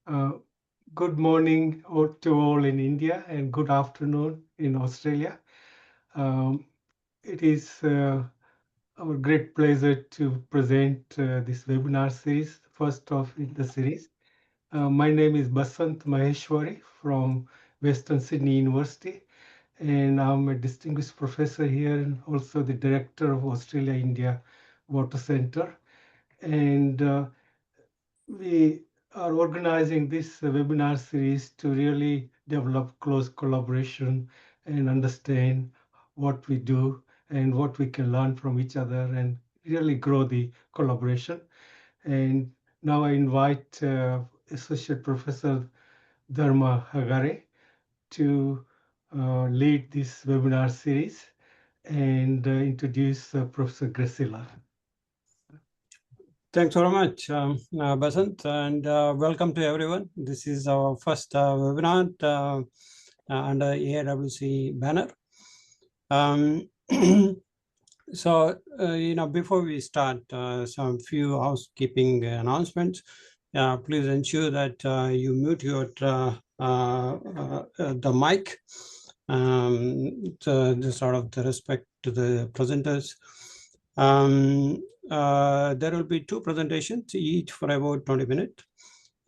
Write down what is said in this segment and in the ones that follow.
Uh, Good morning to all in India and good afternoon in Australia. Um, it is our great pleasure to present this webinar series, first of in the series. My name is Basant Maheshwari from Western Sydney University, and I'm a distinguished professor here and also the director of Australia India Water Centre. And we are organizing this webinar series to really develop close collaboration and understand what we do and what we can learn from each other and really grow the collaboration. And now I invite Associate Professor Dharma Hagare to lead this webinar series and introduce Professor Gracilla. Thanks very much, Basant, and welcome to everyone. This is our first webinar under AIWC banner. So, before we start, some few housekeeping announcements. Please ensure that you mute your the mic. The sort of the respect to the presenters. There will be two presentations, each for about 20 minutes.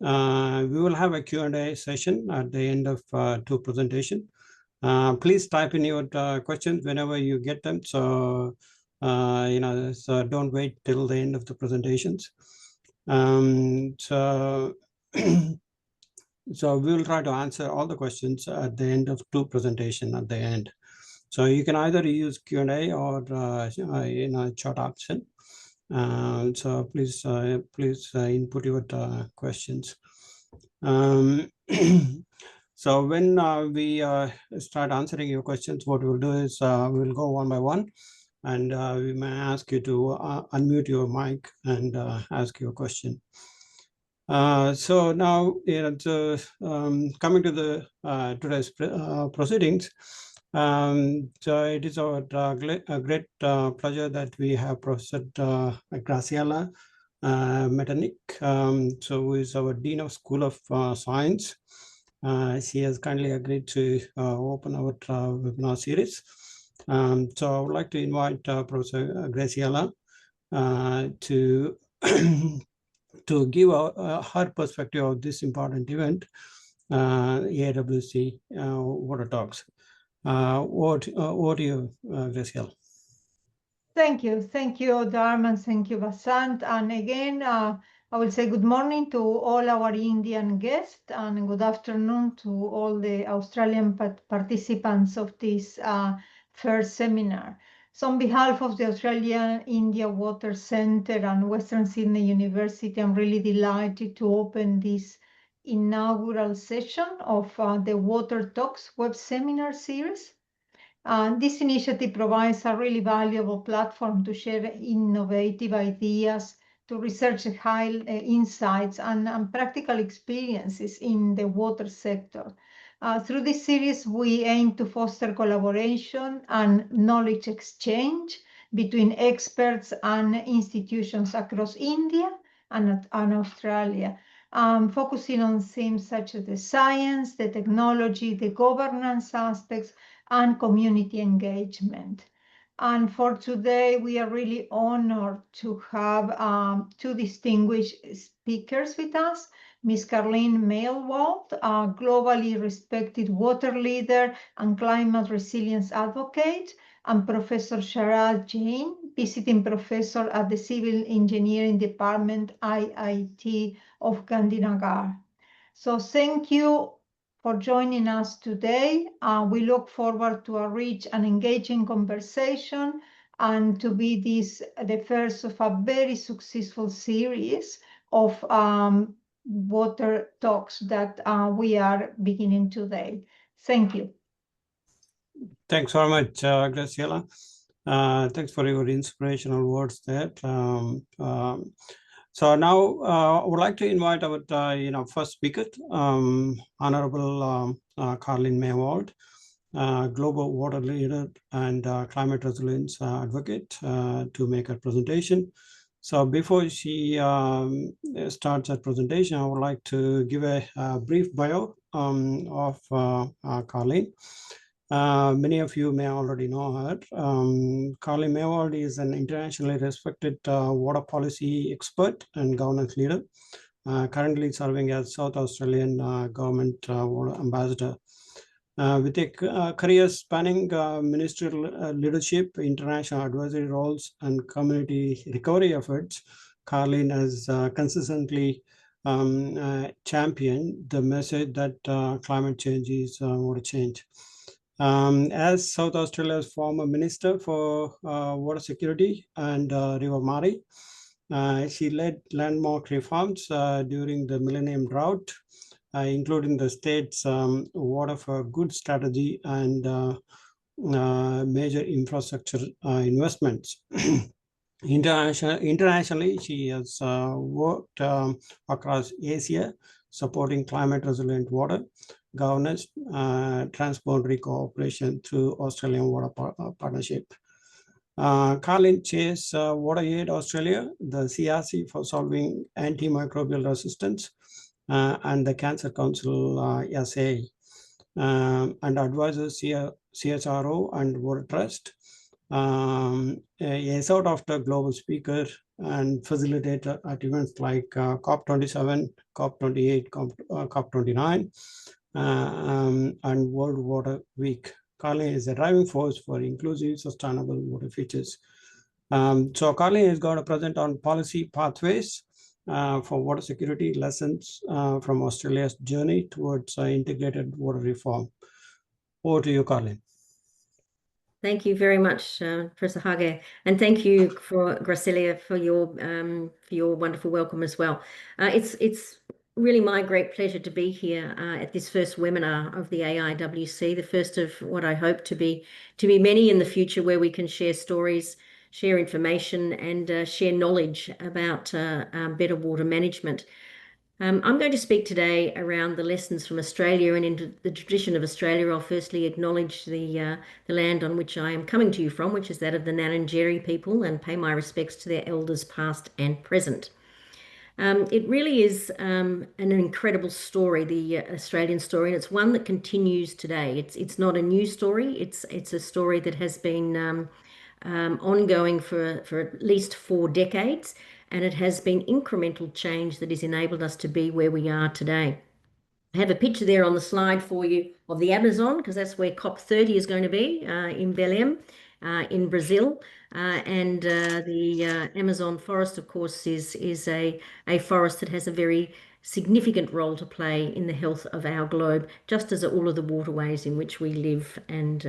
We will have a Q&A session at the end of two presentations. Please type in your questions whenever you get them. So, so don't wait till the end of the presentations. So we will try to answer all the questions at the end of two presentations at the end. So you can either use Q&A or chat option. So please input your questions. So when we start answering your questions, what we'll do is we'll go one by one, and we may ask you to unmute your mic and ask your question. So now, coming to the today's proceedings. So it is our great pleasure that we have Professor Graciela Metternich, who is our Dean of School of Science. She has kindly agreed to open our webinar series. So I would like to invite Professor Graciela to to give her perspective of this important event, AIWC Water Talks. What do you, Graciela? Thank you, Dharma, thank you, Basant. And again, I will say good morning to all our Indian guests and good afternoon to all the Australian participants of this first seminar. So on behalf of the Australia India Water Centre and Western Sydney University, I'm really delighted to open this inaugural session of the Water Talks web seminar series. This initiative provides a really valuable platform to share innovative ideas, to research high insights and practical experiences in the water sector. Through this series, we aim to foster collaboration and knowledge exchange between experts and institutions across India and Australia, focusing on themes such as the science, the technology, the governance aspects, and community engagement. And for today, we are really honored to have two distinguished speakers with us, Ms. Karlene Maywald, a globally respected water leader and climate resilience advocate, and Professor Sharad Jain, visiting professor at the Civil Engineering Department, IIT of Gandhinagar. So thank you for joining us today. We look forward to a rich and engaging conversation and to be the first of a very successful series of water talks that we are beginning today. Thank you. Thanks very much, Graciela. Thanks for your inspirational words there. So now I would like to invite our first speaker, Honorable Karlene Maywald, global water leader and climate resilience advocate, to make a presentation. So before she starts her presentation, I would like to give a brief bio of Karlene. Many of you may already know her. Karlene Maywald is an internationally respected water policy expert and governance leader, currently serving as South Australian government water ambassador. With a career spanning ministerial leadership, international advisory roles, and community recovery efforts, Karlene has consistently championed the message that climate change is water change. As South Australia's former Minister for Water Security and River Murray, she led landmark reforms during the Millennium Drought, including the state's Water for Good strategy and major infrastructure investments. Internationally, she has worked across Asia, supporting climate-resilient water governance, transboundary cooperation through Australian Water Partnership. Karlene chairs WaterAid Australia, the CRC for solving antimicrobial resistance, and the Cancer Council SA, and advises CHRO and Water Trust. A sought-after global speaker and facilitator at events like COP27, COP28, COP29, and World Water Week. Karlene is a driving force for inclusive, sustainable water futures. So Karlene is going to present on policy pathways for water security, lessons from Australia's journey towards integrated water reform. Over to you, Karlene. Thank you very much, Professor Hage, and thank you for Gracilia for your wonderful welcome as well. It's really my great pleasure to be here at this first webinar of the AIWC, the first of what I hope to be many in the future, where we can share stories, share information, and share knowledge about better water management. I'm going to speak today around the lessons from Australia and into the tradition of Australia. I'll firstly acknowledge the land on which I am coming to you from, which is that of the Ngarrindjeri people, and pay my respects to their elders past and present. It really is an incredible story, the Australian story, and it's one that continues today. It's not a new story. It's a story that has been ongoing for at least 4 decades, and it has been incremental change that has enabled us to be where we are today. I have a picture there on the slide for you of the Amazon, because that's where COP30 is going to be in Belém, in Brazil. And the Amazon forest, of course, is a forest that has a very significant role to play in the health of our globe, just as all of the waterways in which we live and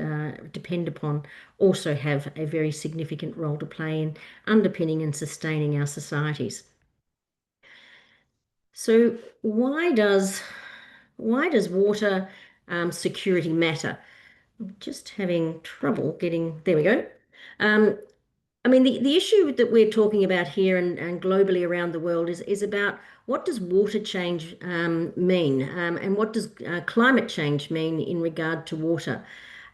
depend upon also have a very significant role to play in underpinning and sustaining our societies. So why does water security matter? I'm just having trouble getting, there we go. I mean, the issue that we're talking about here and globally around the world is about what does water change mean, and what does climate change mean in regard to water.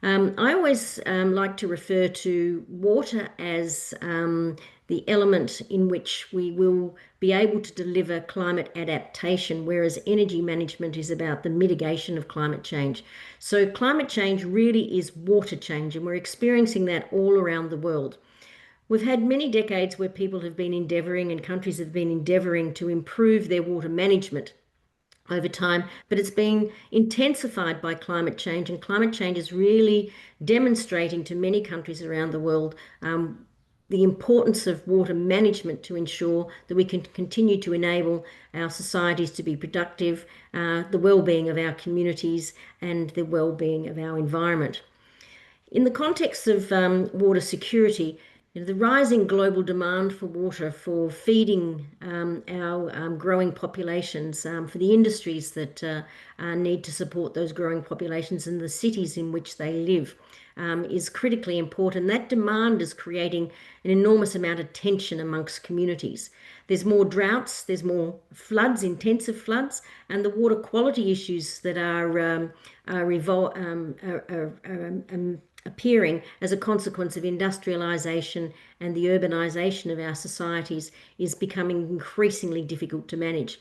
I always like to refer to water as the element in which we will be able to deliver climate adaptation, whereas energy management is about the mitigation of climate change. So climate change really is water change, and we're experiencing that all around the world. We've had many decades where people have been endeavouring and countries have been endeavouring to improve their water management over time, but it's been intensified by climate change, and climate change is really demonstrating to many countries around the world the importance of water management to ensure that we can continue to enable our societies to be productive, the well-being of our communities, and the well-being of our environment. In the context of water security, the rising global demand for water for feeding our growing populations, for the industries that need to support those growing populations and the cities in which they live, is critically important. That demand is creating an enormous amount of tension amongst communities. There's more droughts, there's more floods, intensive floods, and the water quality issues that are appearing as a consequence of industrialization and the urbanization of our societies is becoming increasingly difficult to manage.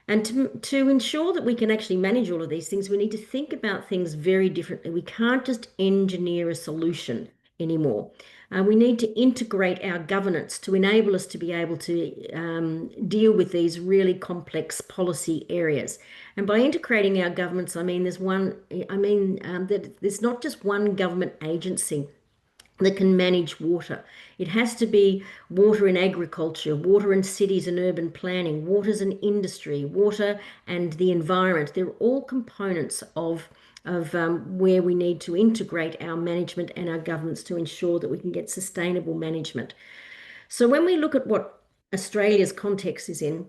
And to ensure that we can actually manage all of these things, we need to think about things very differently. We can't just engineer a solution anymore. We need to integrate our governance to enable us to be able to deal with these really complex policy areas. And by integrating our governments, I mean that there's not just one government agency that can manage water. It has to be water in agriculture, water in cities and urban planning, water as an industry, water and the environment. They're all components of where we need to integrate our management and our governance to ensure that we can get sustainable management. So when we look at what Australia's context is in,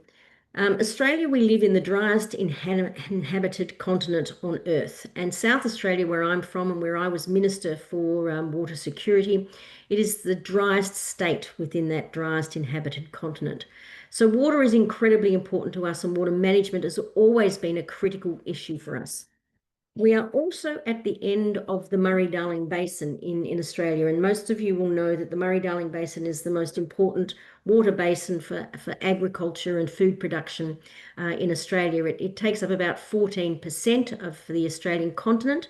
Australia, we live in the driest inhabited continent on Earth. And South Australia, where I'm from and where I was Minister for Water Security, it is the driest state within that driest inhabited continent. So water is incredibly important to us, and water management has always been a critical issue for us. We are also at the end of the Murray-Darling Basin in Australia, and most of you will know that the Murray-Darling Basin is the most important water basin for agriculture and food production in Australia. It takes up about 14% of the Australian continent.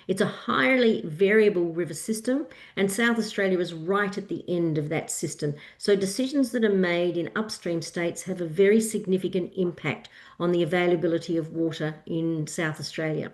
It's a highly variable river system, and South Australia is right at the end of that system. So decisions that are made in upstream states have a very significant impact on the availability of water in South Australia.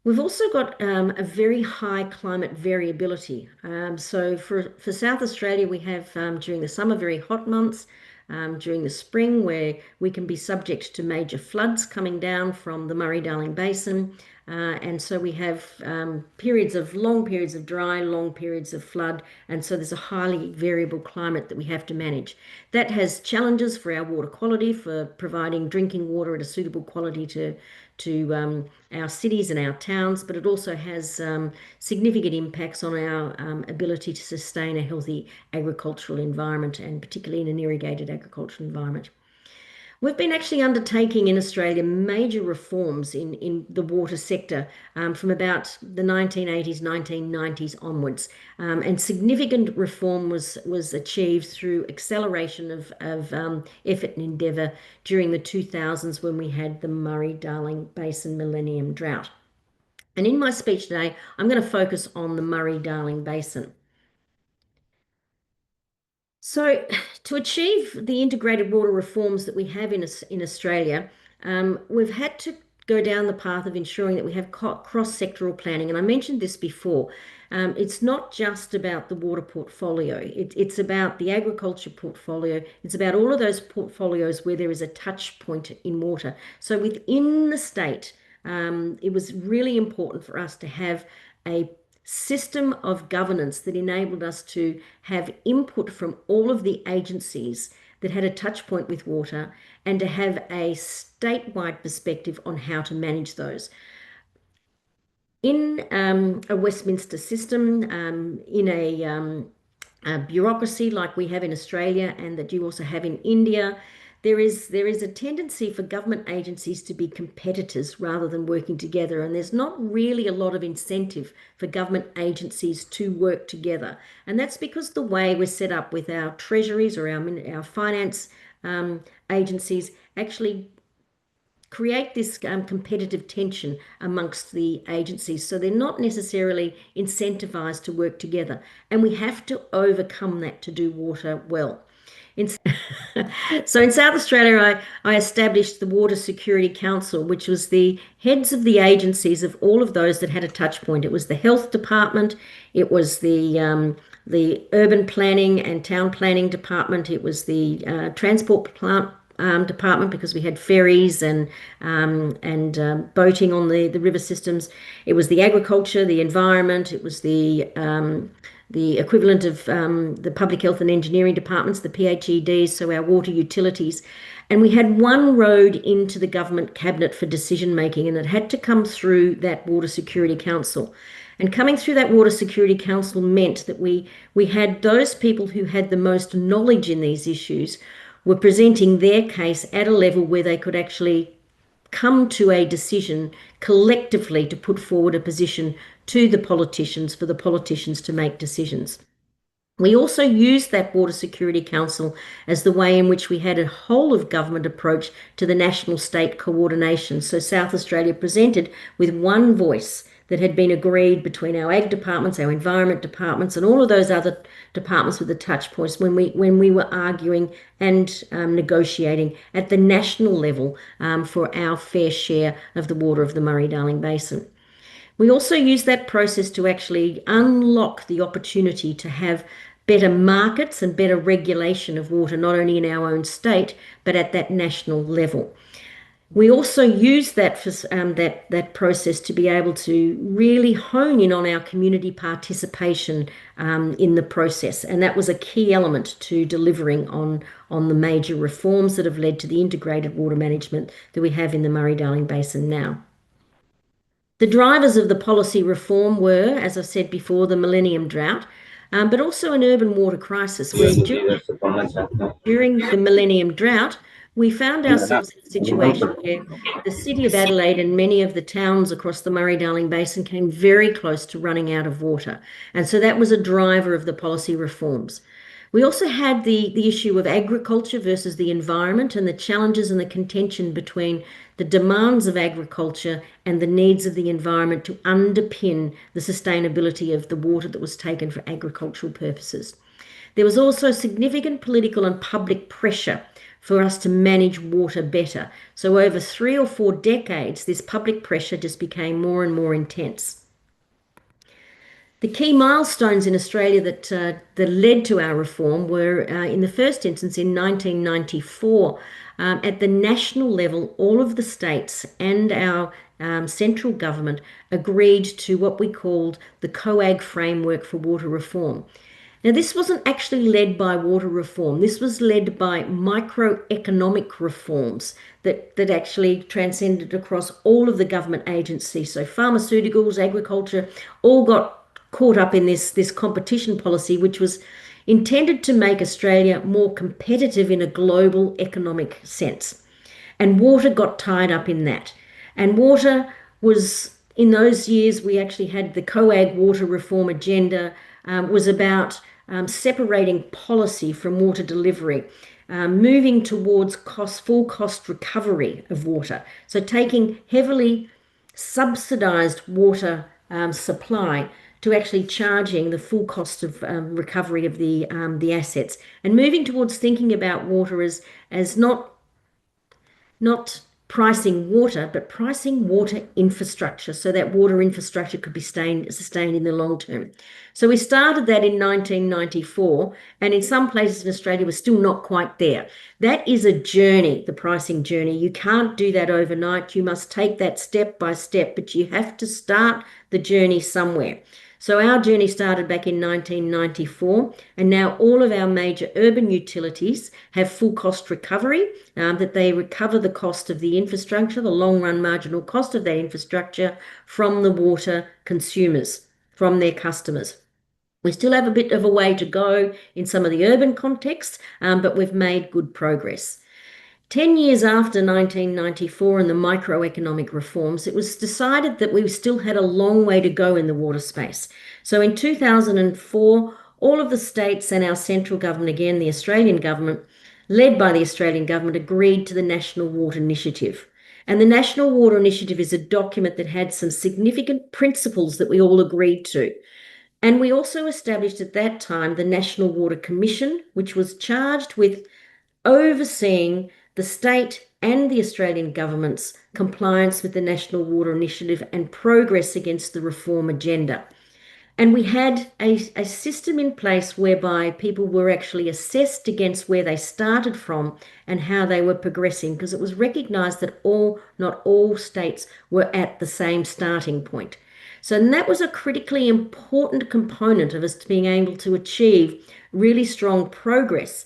We've also got a very high climate variability. So for South Australia, we have during the summer very hot months, during the spring where we can be subject to major floods coming down from the Murray-Darling Basin. And so we have long periods of dry, long periods of flood. And so there's a highly variable climate that we have to manage. That has challenges for our water quality, for providing drinking water at a suitable quality to our cities and our towns, but it also has significant impacts on our ability to sustain a healthy agricultural environment, and particularly in an irrigated agricultural environment. We've been actually undertaking in Australia major reforms in the water sector from about the 1980s, 1990s onwards. And significant reform was achieved through acceleration of effort and endeavour during the 2000s when we had the Murray-Darling Basin Millennium Drought. And in my speech today, I'm going to focus on the Murray-Darling Basin. So to achieve the integrated water reforms that we have in Australia, we've had to go down the path of ensuring that we have cross-sectoral planning. And I mentioned this before. It's not just about the water portfolio. It's about the agriculture portfolio. It's about all of those portfolios where there is a touch point in water. So within the state, it was really important for us to have a system of governance that enabled us to have input from all of the agencies that had a touch point with water, and to have a statewide perspective on how to manage those. In a Westminster system, in a bureaucracy like we have in Australia and that you also have in India, there is a tendency for government agencies to be competitors rather than working together, and there's not really a lot of incentive for government agencies to work together. And that's because the way we're set up with our treasuries or our finance agencies actually create this competitive tension amongst the agencies. So they're not necessarily incentivized to work together, and we have to overcome that to do water well. So in South Australia, I established the Water Security Council, which was the heads of the agencies of all of those that had a touch point. It was the Health Department, it was the Urban Planning and Town Planning Department, it was the Transport Department, because we had ferries and boating on the river systems. It was the Agriculture, the Environment, it was the equivalent of the Public Health and Engineering departments, the PHEDs, so our water utilities. And we had one road into the government cabinet for decision making, and it had to come through that Water Security Council. And coming through that Water Security Council meant that we had those people who had the most knowledge in these issues were presenting their case at a level where they could actually come to a decision collectively to put forward a position to the politicians for the politicians to make decisions. We also used that Water Security Council as the way in which we had a whole of government approach to the national state coordination. So South Australia presented with one voice that had been agreed between our ag departments, our environment departments, and all of those other departments with the touch points when we were arguing and negotiating at the national level for our fair share of the water of the Murray-Darling Basin. We also use that process to actually unlock the opportunity to have better markets and better regulation of water, not only in our own state, but at that national level. We also use that process to be able to really hone in on our community participation in the process, and that was a key element to delivering on the major reforms that have led to the integrated water management that we have in the Murray-Darling Basin now. The drivers of the policy reform were, as I've said before, the millennium drought, but also an urban water crisis where during the millennium drought, we found ourselves in a situation where the city of Adelaide and many of the towns across the Murray-Darling Basin came very close to running out of water. And so that was a driver of the policy reforms. We also had the issue of agriculture versus the environment and the challenges and the contention between the demands of agriculture and the needs of the environment to underpin the sustainability of the water that was taken for agricultural purposes. There was also significant political and public pressure for us to manage water better. So over 3 or 4 decades, this public pressure just became more and more intense. The key milestones in Australia that led to our reform were, in the first instance, in 1994. At the national level, all of the states and our central government agreed to what we called the COAG framework for water reform. Now, this wasn't actually led by water reform. This was led by microeconomic reforms that actually transcended across all of the government agencies. So pharmaceuticals, agriculture, all got caught up in this competition policy, which was intended to make Australia more competitive in a global economic sense. And water got tied up in that. And water was, in those years, we actually had the COAG water reform agenda, was about separating policy from water delivery, moving towards full cost recovery of water. So taking heavily subsidised water supply to actually charging the full cost of recovery of the assets, and moving towards thinking about water as not pricing water, but pricing water infrastructure so that water infrastructure could be sustained in the long term. So we started that in 1994, and in some places in Australia we're still not quite there. That is a journey, the pricing journey. You can't do that overnight. You must take that step by step, but you have to start the journey somewhere. So our journey started back in 1994, and now all of our major urban utilities have full cost recovery, that they recover the cost of the infrastructure, the long run marginal cost of that infrastructure from the water consumers, from their customers. We still have a bit of a way to go in some of the urban contexts, but we've made good progress. 10 years after 1994 and the microeconomic reforms, it was decided that we still had a long way to go in the water space. So in 2004, all of the states and our central government, again, the Australian government, led by the Australian government, agreed to the National Water Initiative. And the National Water Initiative is a document that had some significant principles that we all agreed to. And we also established at that time the National Water Commission, which was charged with overseeing the state and the Australian government's compliance with the National Water Initiative and progress against the reform agenda. And we had a system in place whereby people were actually assessed against where they started from and how they were progressing, because it was recognised that not all states were at the same starting point. So that was a critically important component of us being able to achieve really strong progress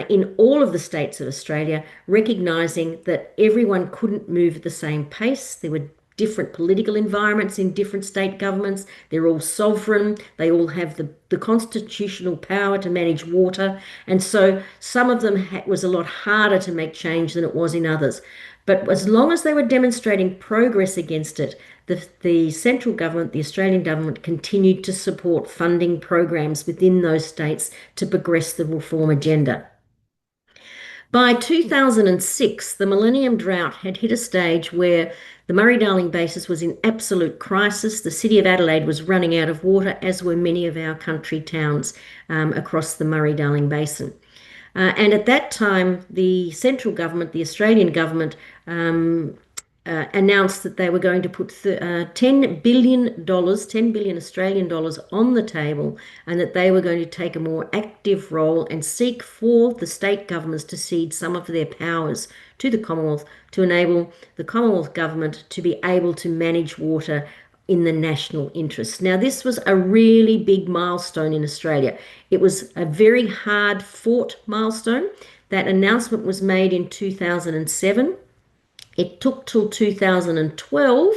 in all of the states of Australia, recognising that everyone couldn't move at the same pace. There were different political environments in different state governments. They're all sovereign. They all have the constitutional power to manage water. And so some of them was a lot harder to make change than it was in others. But as long as they were demonstrating progress against it, the central government, the Australian government, continued to support funding programs within those states to progress the reform agenda. By 2006, the Millennium Drought had hit a stage where the Murray-Darling Basin was in absolute crisis. The city of Adelaide was running out of water, as were many of our country towns across the Murray-Darling Basin. And at that time, the central government, the Australian government, announced that they were going to put $10 billion, 10 billion Australian dollars on the table, and that they were going to take a more active role and seek for the state governments to cede some of their powers to the Commonwealth to enable the Commonwealth government to be able to manage water in the national interest. Now, this was a really big milestone in Australia. It was a very hard fought milestone. That announcement was made in 2007. It took till 2012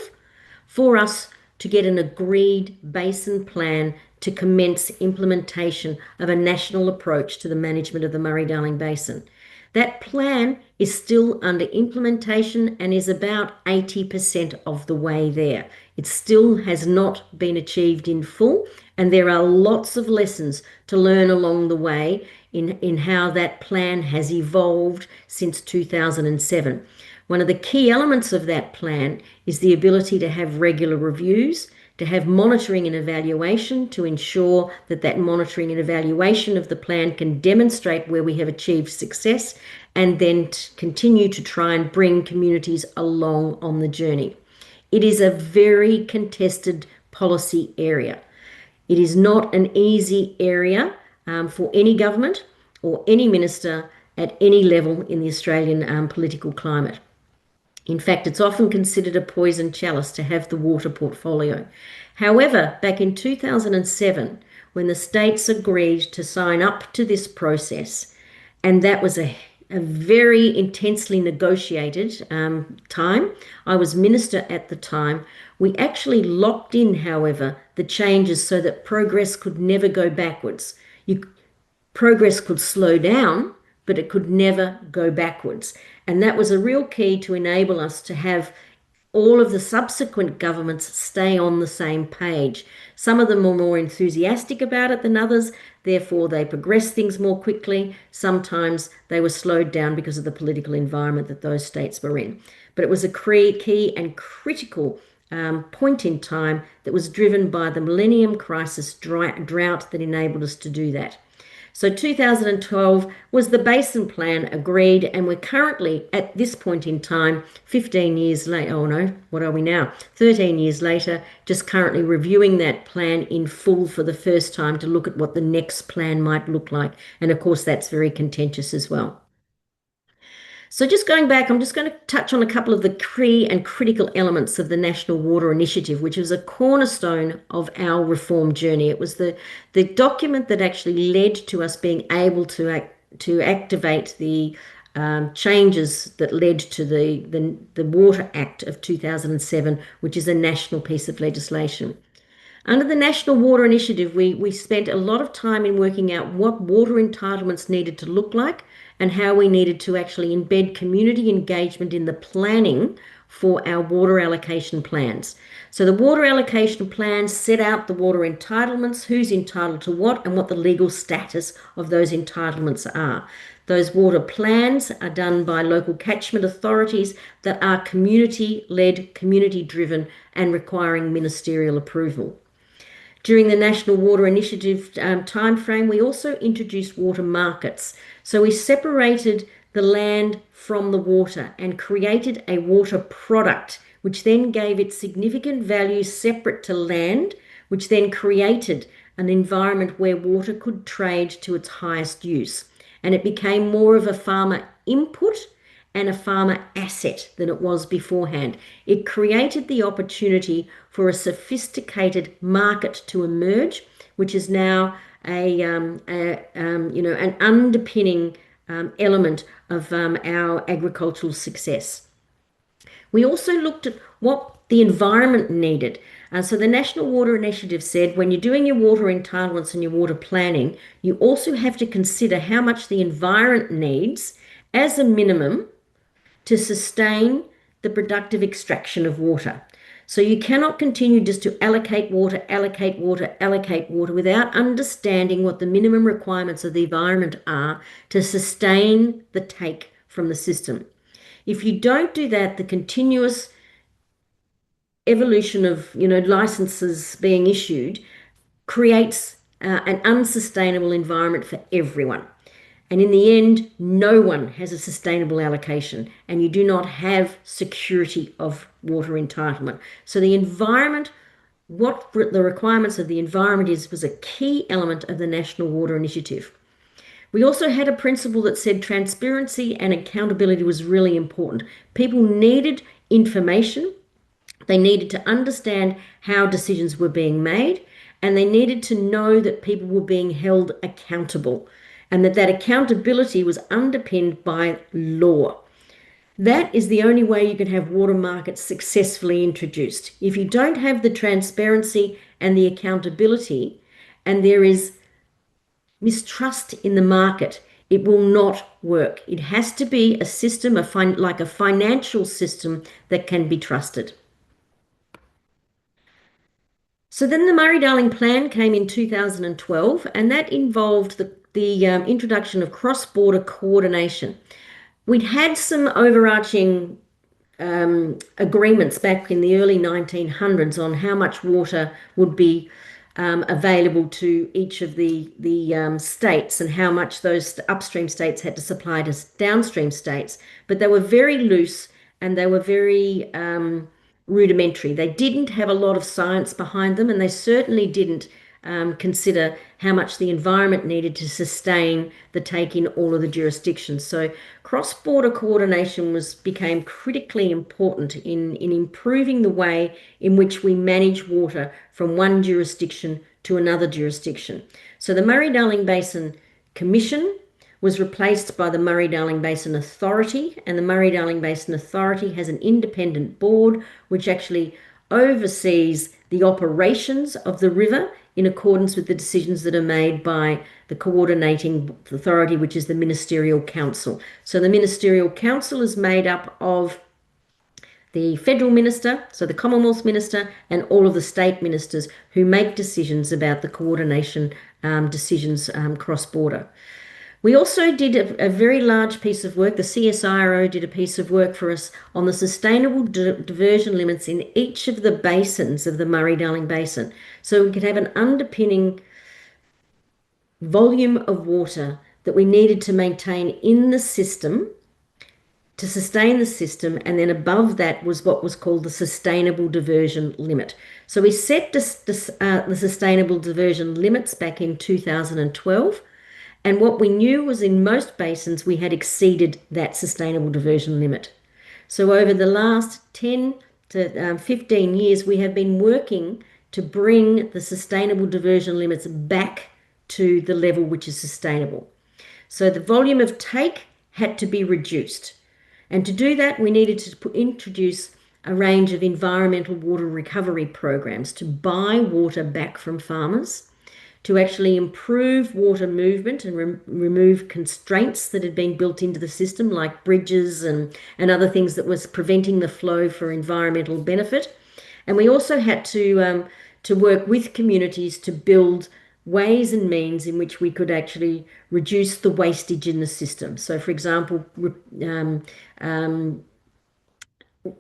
for us to get an agreed basin plan to commence implementation of a national approach to the management of the Murray-Darling Basin. That plan is still under implementation and is about 80% of the way there. It still has not been achieved in full, and there are lots of lessons to learn along the way in how that plan has evolved since 2007. One of the key elements of that plan is the ability to have regular reviews, to have monitoring and evaluation to ensure that that monitoring and evaluation of the plan can demonstrate where we have achieved success, and then continue to try and bring communities along on the journey. It is a very contested policy area. It is not an easy area for any government or any minister at any level in the Australian political climate. In fact, it's often considered a poison chalice to have the water portfolio. However, back in 2007, when the states agreed to sign up to this process, and that was a very intensely negotiated time. I was minister at the time. We actually locked in, however, the changes so that progress could never go backwards. Progress could slow down, but it could never go backwards. And that was a real key to enable us to have all of the subsequent governments stay on the same page. Some of them were more enthusiastic about it than others, therefore they progressed things more quickly. Sometimes they were slowed down because of the political environment that those states were in. But it was a key and critical point in time that was driven by the Millennium Crisis drought that enabled us to do that. So 2012 was the basin plan agreed, and we're currently at this point in time, 15 years later, oh no, what are we now? 13 years later, just currently reviewing that plan in full for the first time to look at what the next plan might look like. And of course, that's very contentious as well. So just going back, I'm just going to touch on a couple of the key and critical elements of the National Water Initiative, which was a cornerstone of our reform journey. It was the document that actually led to us being able to activate the changes that led to the Water Act of 2007, which is a national piece of legislation. Under the National Water Initiative, we spent a lot of time in working out what water entitlements needed to look like and how we needed to actually embed community engagement in the planning for our water allocation plans. So the water allocation plans set out the water entitlements, who's entitled to what, and what the legal status of those entitlements are. Those water plans are done by local catchment authorities that are community-led, community-driven, and requiring ministerial approval. During the National Water Initiative timeframe, we also introduced water markets. So we separated the land from the water and created a water product, which then gave it significant value separate to land, which then created an environment where water could trade to its highest use. And it became more of a farmer input and a farmer asset than it was beforehand. It created the opportunity for a sophisticated market to emerge, which is now an underpinning element of our agricultural success. We also looked at what the environment needed. So the National Water Initiative said when you're doing your water entitlements and your water planning, you also have to consider how much the environment needs as a minimum to sustain the productive extraction of water. So you cannot continue just to allocate water, allocate water, allocate water without understanding what the minimum requirements of the environment are to sustain the take from the system. If you don't do that, the continuous evolution of licenses being issued creates an unsustainable environment for everyone. And in the end, no one has a sustainable allocation, and you do not have security of water entitlement. So the environment, what the requirements of the environment was a key element of the National Water Initiative. We also had a principle that said transparency and accountability was really important. People needed information. They needed to understand how decisions were being made, and they needed to know that people were being held accountable, and that accountability was underpinned by law. That is the only way you can have water markets successfully introduced. If you don't have the transparency and the accountability, and there is mistrust in the market, it will not work. It has to be a system, like a financial system that can be trusted. So then the Murray-Darling Plan came in 2012, and that involved the introduction of cross-border coordination. We'd had some overarching agreements back in the early 1900s on how much water would be available to each of the states and how much those upstream states had to supply to downstream states. But they were very loose and they were very rudimentary. They didn't have a lot of science behind them, and they certainly didn't consider how much the environment needed to sustain the take in all of the jurisdictions. So cross-border coordination became critically important in improving the way in which we manage water from one jurisdiction to another jurisdiction. So the Murray-Darling Basin Commission was replaced by the Murray-Darling Basin Authority, and the Murray-Darling Basin Authority has an independent board which actually oversees the operations of the river in accordance with the decisions that are made by the coordinating authority, which is the Ministerial Council. So the Ministerial Council is made up of the federal minister, so the Commonwealth minister, and all of the state ministers who make decisions about the coordination decisions cross-border. We also did a very large piece of work. The CSIRO did a piece of work for us on the sustainable diversion limits in each of the basins of the Murray-Darling Basin. So we could have an underpinning volume of water that we needed to maintain in the system to sustain the system, and then above that was what was called the sustainable diversion limit. So we set the sustainable diversion limits back in 2012. And what we knew was in most basins, we had exceeded that sustainable diversion limit. So over the last 10 to 15 years, we have been working to bring the sustainable diversion limits back to the level which is sustainable. So the volume of take had to be reduced. And to do that, we needed to introduce a range of environmental water recovery programs to buy water back from farmers, to actually improve water movement and remove constraints that had been built into the system, like bridges and other things that was preventing the flow for environmental benefit. And we also had to work with communities to build ways and means in which we could actually reduce the wastage in the system. So, for example,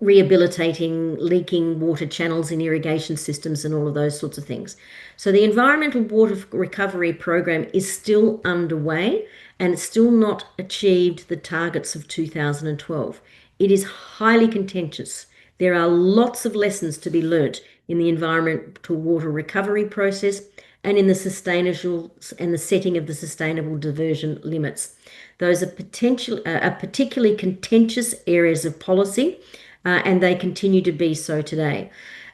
rehabilitating leaking water channels in irrigation systems and all of those sorts of things. So the environmental water recovery program is still underway, and it's still not achieved the targets of 2012. It is highly contentious. There are lots of lessons to be learnt in the environmental water recovery process and in the sustainable and the setting of the sustainable diversion limits. Those are particularly contentious areas of policy, and they continue to be so today.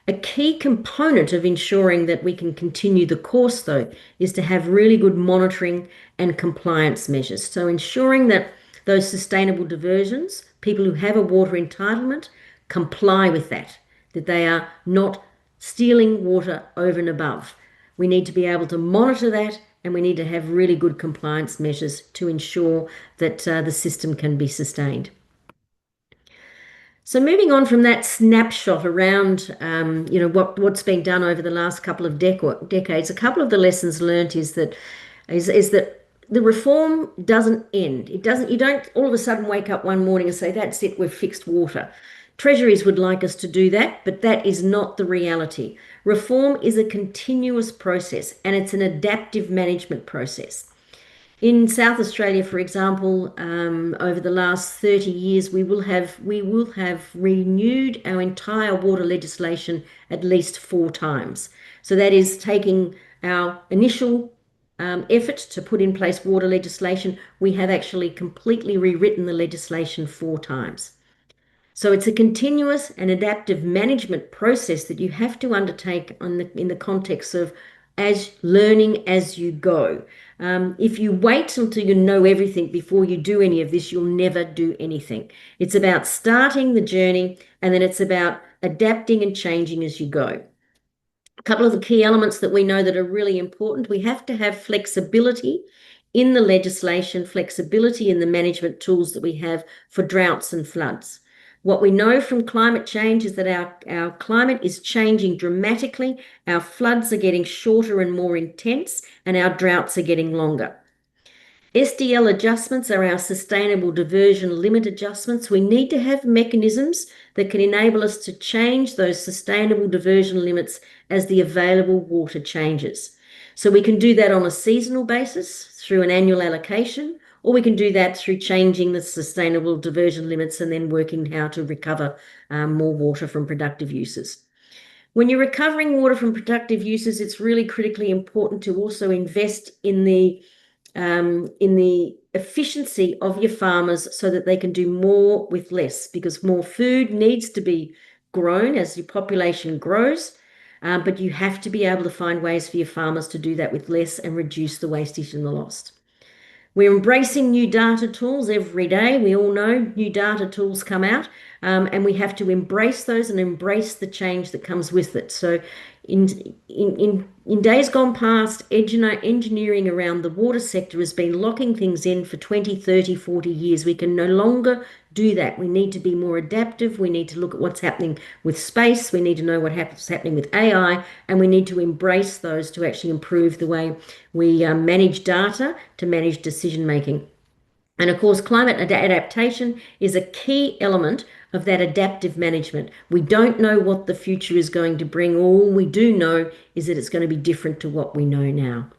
A key component of ensuring that we can continue the course, though, is to have really good monitoring and compliance measures. So ensuring that those sustainable diversions, people who have a water entitlement, comply with that they are not stealing water over and above. We need to be able to monitor that, and we need to have really good compliance measures to ensure that the system can be sustained. So moving on from that snapshot around, what's been done over the last couple of decades, a couple of the lessons learned is that the reform doesn't end. It doesn't. You don't all of a sudden wake up one morning and say, "That's it, we've fixed water." Treasuries would like us to do that, but that is not the reality. Reform is a continuous process, and it's an adaptive management process. In South Australia, for example, over the last 30 years, we will have renewed our entire water legislation at least 4 times. So that is taking our initial effort to put in place water legislation. We have actually completely rewritten the legislation 4 times. So it's a continuous and adaptive management process that you have to undertake in the context of as learning as you go. If you wait until you know everything before you do any of this, you'll never do anything. It's about starting the journey, and then it's about adapting and changing as you go. A couple of the key elements that we know that are really important: we have to have flexibility in the legislation, flexibility in the management tools that we have for droughts and floods. What we know from climate change is that our climate is changing dramatically. Our floods are getting shorter and more intense, and our droughts are getting longer. SDL adjustments are our sustainable diversion limit adjustments. We need to have mechanisms that can enable us to change those sustainable diversion limits as the available water changes. So we can do that on a seasonal basis through an annual allocation, or we can do that through changing the sustainable diversion limits and then working how to recover more water from productive uses. When you're recovering water from productive uses, it's really critically important to also invest in the efficiency of your farmers so that they can do more with less, because more food needs to be grown as your population grows, but you have to be able to find ways for your farmers to do that with less and reduce the wastage and the loss. We're embracing new data tools every day. We all know new data tools come out, and we have to embrace those and embrace the change that comes with it. So in days gone past, engineering around the water sector has been locking things in for 20, 30, 40 years. We can no longer do that. We need to be more adaptive. We need to look at what's happening with space. We need to know what's happening with AI, and we need to embrace those to actually improve the way we manage data, to manage decision making. And of course, climate adaptation is a key element of that adaptive management. We don't know what the future is going to bring. All we do know is that it's going to be different to what we know now.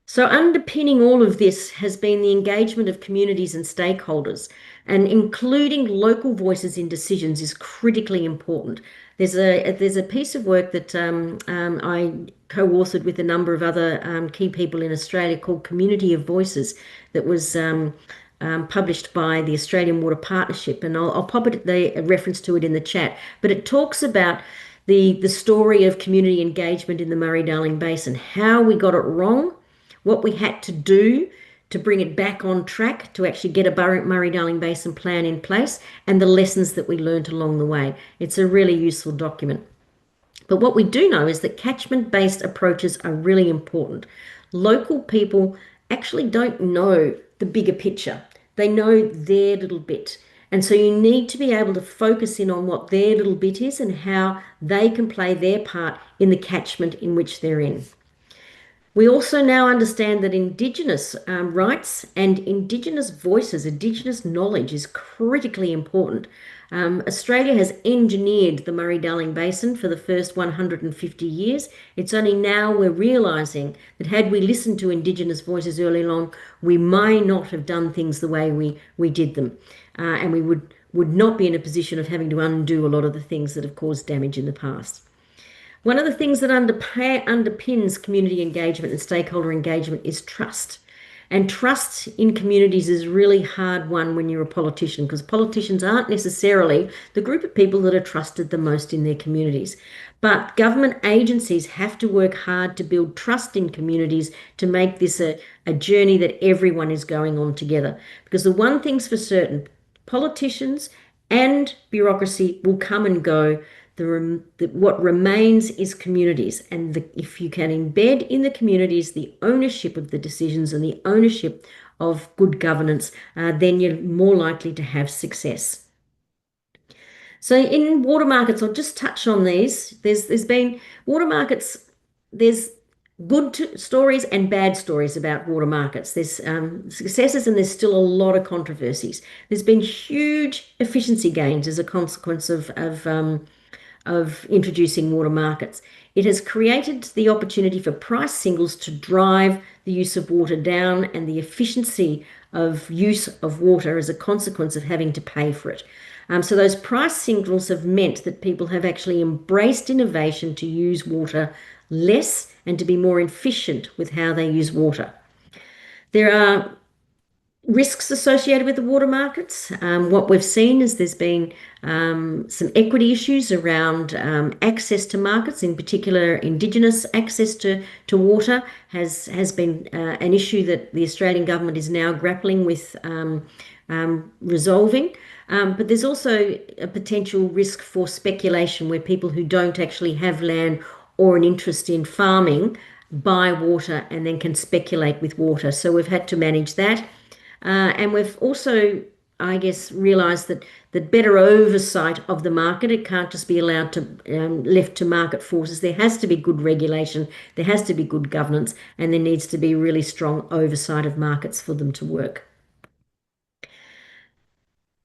So underpinning all of this has been the engagement of communities and stakeholders, and including local voices in decisions is critically important. There's a piece of work that I co-authored with a number of other key people in Australia called Community of Voices, that was published by the Australian Water Partnership, and I'll pop a reference to it in the chat. But it talks about the story of community engagement in the Murray-Darling Basin, how we got it wrong, what we had to do to bring it back on track to actually get a Murray-Darling Basin plan in place, and the lessons that we learned along the way. It's a really useful document. But what we do know is that catchment-based approaches are really important. Local people actually don't know the bigger picture. They know their little bit. And so you need to be able to focus in on what their little bit is and how they can play their part in the catchment in which they're in. We also now understand that Indigenous rights and Indigenous voices, Indigenous knowledge is critically important. Australia has engineered the Murray-Darling Basin for the first 150 years. It's only now we're realising that had we listened to Indigenous voices early on, we might not have done things the way we did them. And we would not be in a position of having to undo a lot of the things that have caused damage in the past. One of the things that underpins community engagement and stakeholder engagement is trust. And trust in communities is really hard won when you're a politician, because politicians aren't necessarily the group of people that are trusted the most in their communities. But government agencies have to work hard to build trust in communities to make this a journey that everyone is going on together. Because the one thing's for certain, politicians and bureaucracy will come and go. What remains is communities, and if you can embed in the communities the ownership of the decisions and the ownership of good governance, then you're more likely to have success. So in water markets, I'll just touch on these. There's been water markets, there's good stories and bad stories about water markets. There's successes and there's still a lot of controversies. There's been huge efficiency gains as a consequence of introducing water markets. It has created the opportunity for price signals to drive the use of water down and the efficiency of use of water as a consequence of having to pay for it. So those price signals have meant that people have actually embraced innovation to use water less and to be more efficient with how they use water. There are risks associated with the water markets. What we've seen is there's been some equity issues around access to markets, in particular Indigenous access to water has been an issue that the Australian government is now grappling with resolving. But there's also a potential risk for speculation where people who don't actually have land or an interest in farming buy water and then can speculate with water. So we've had to manage that. And we've also, I guess, realised that better oversight of the market, it can't just be allowed to left to market forces. There has to be good regulation, there has to be good governance, and there needs to be really strong oversight of markets for them to work.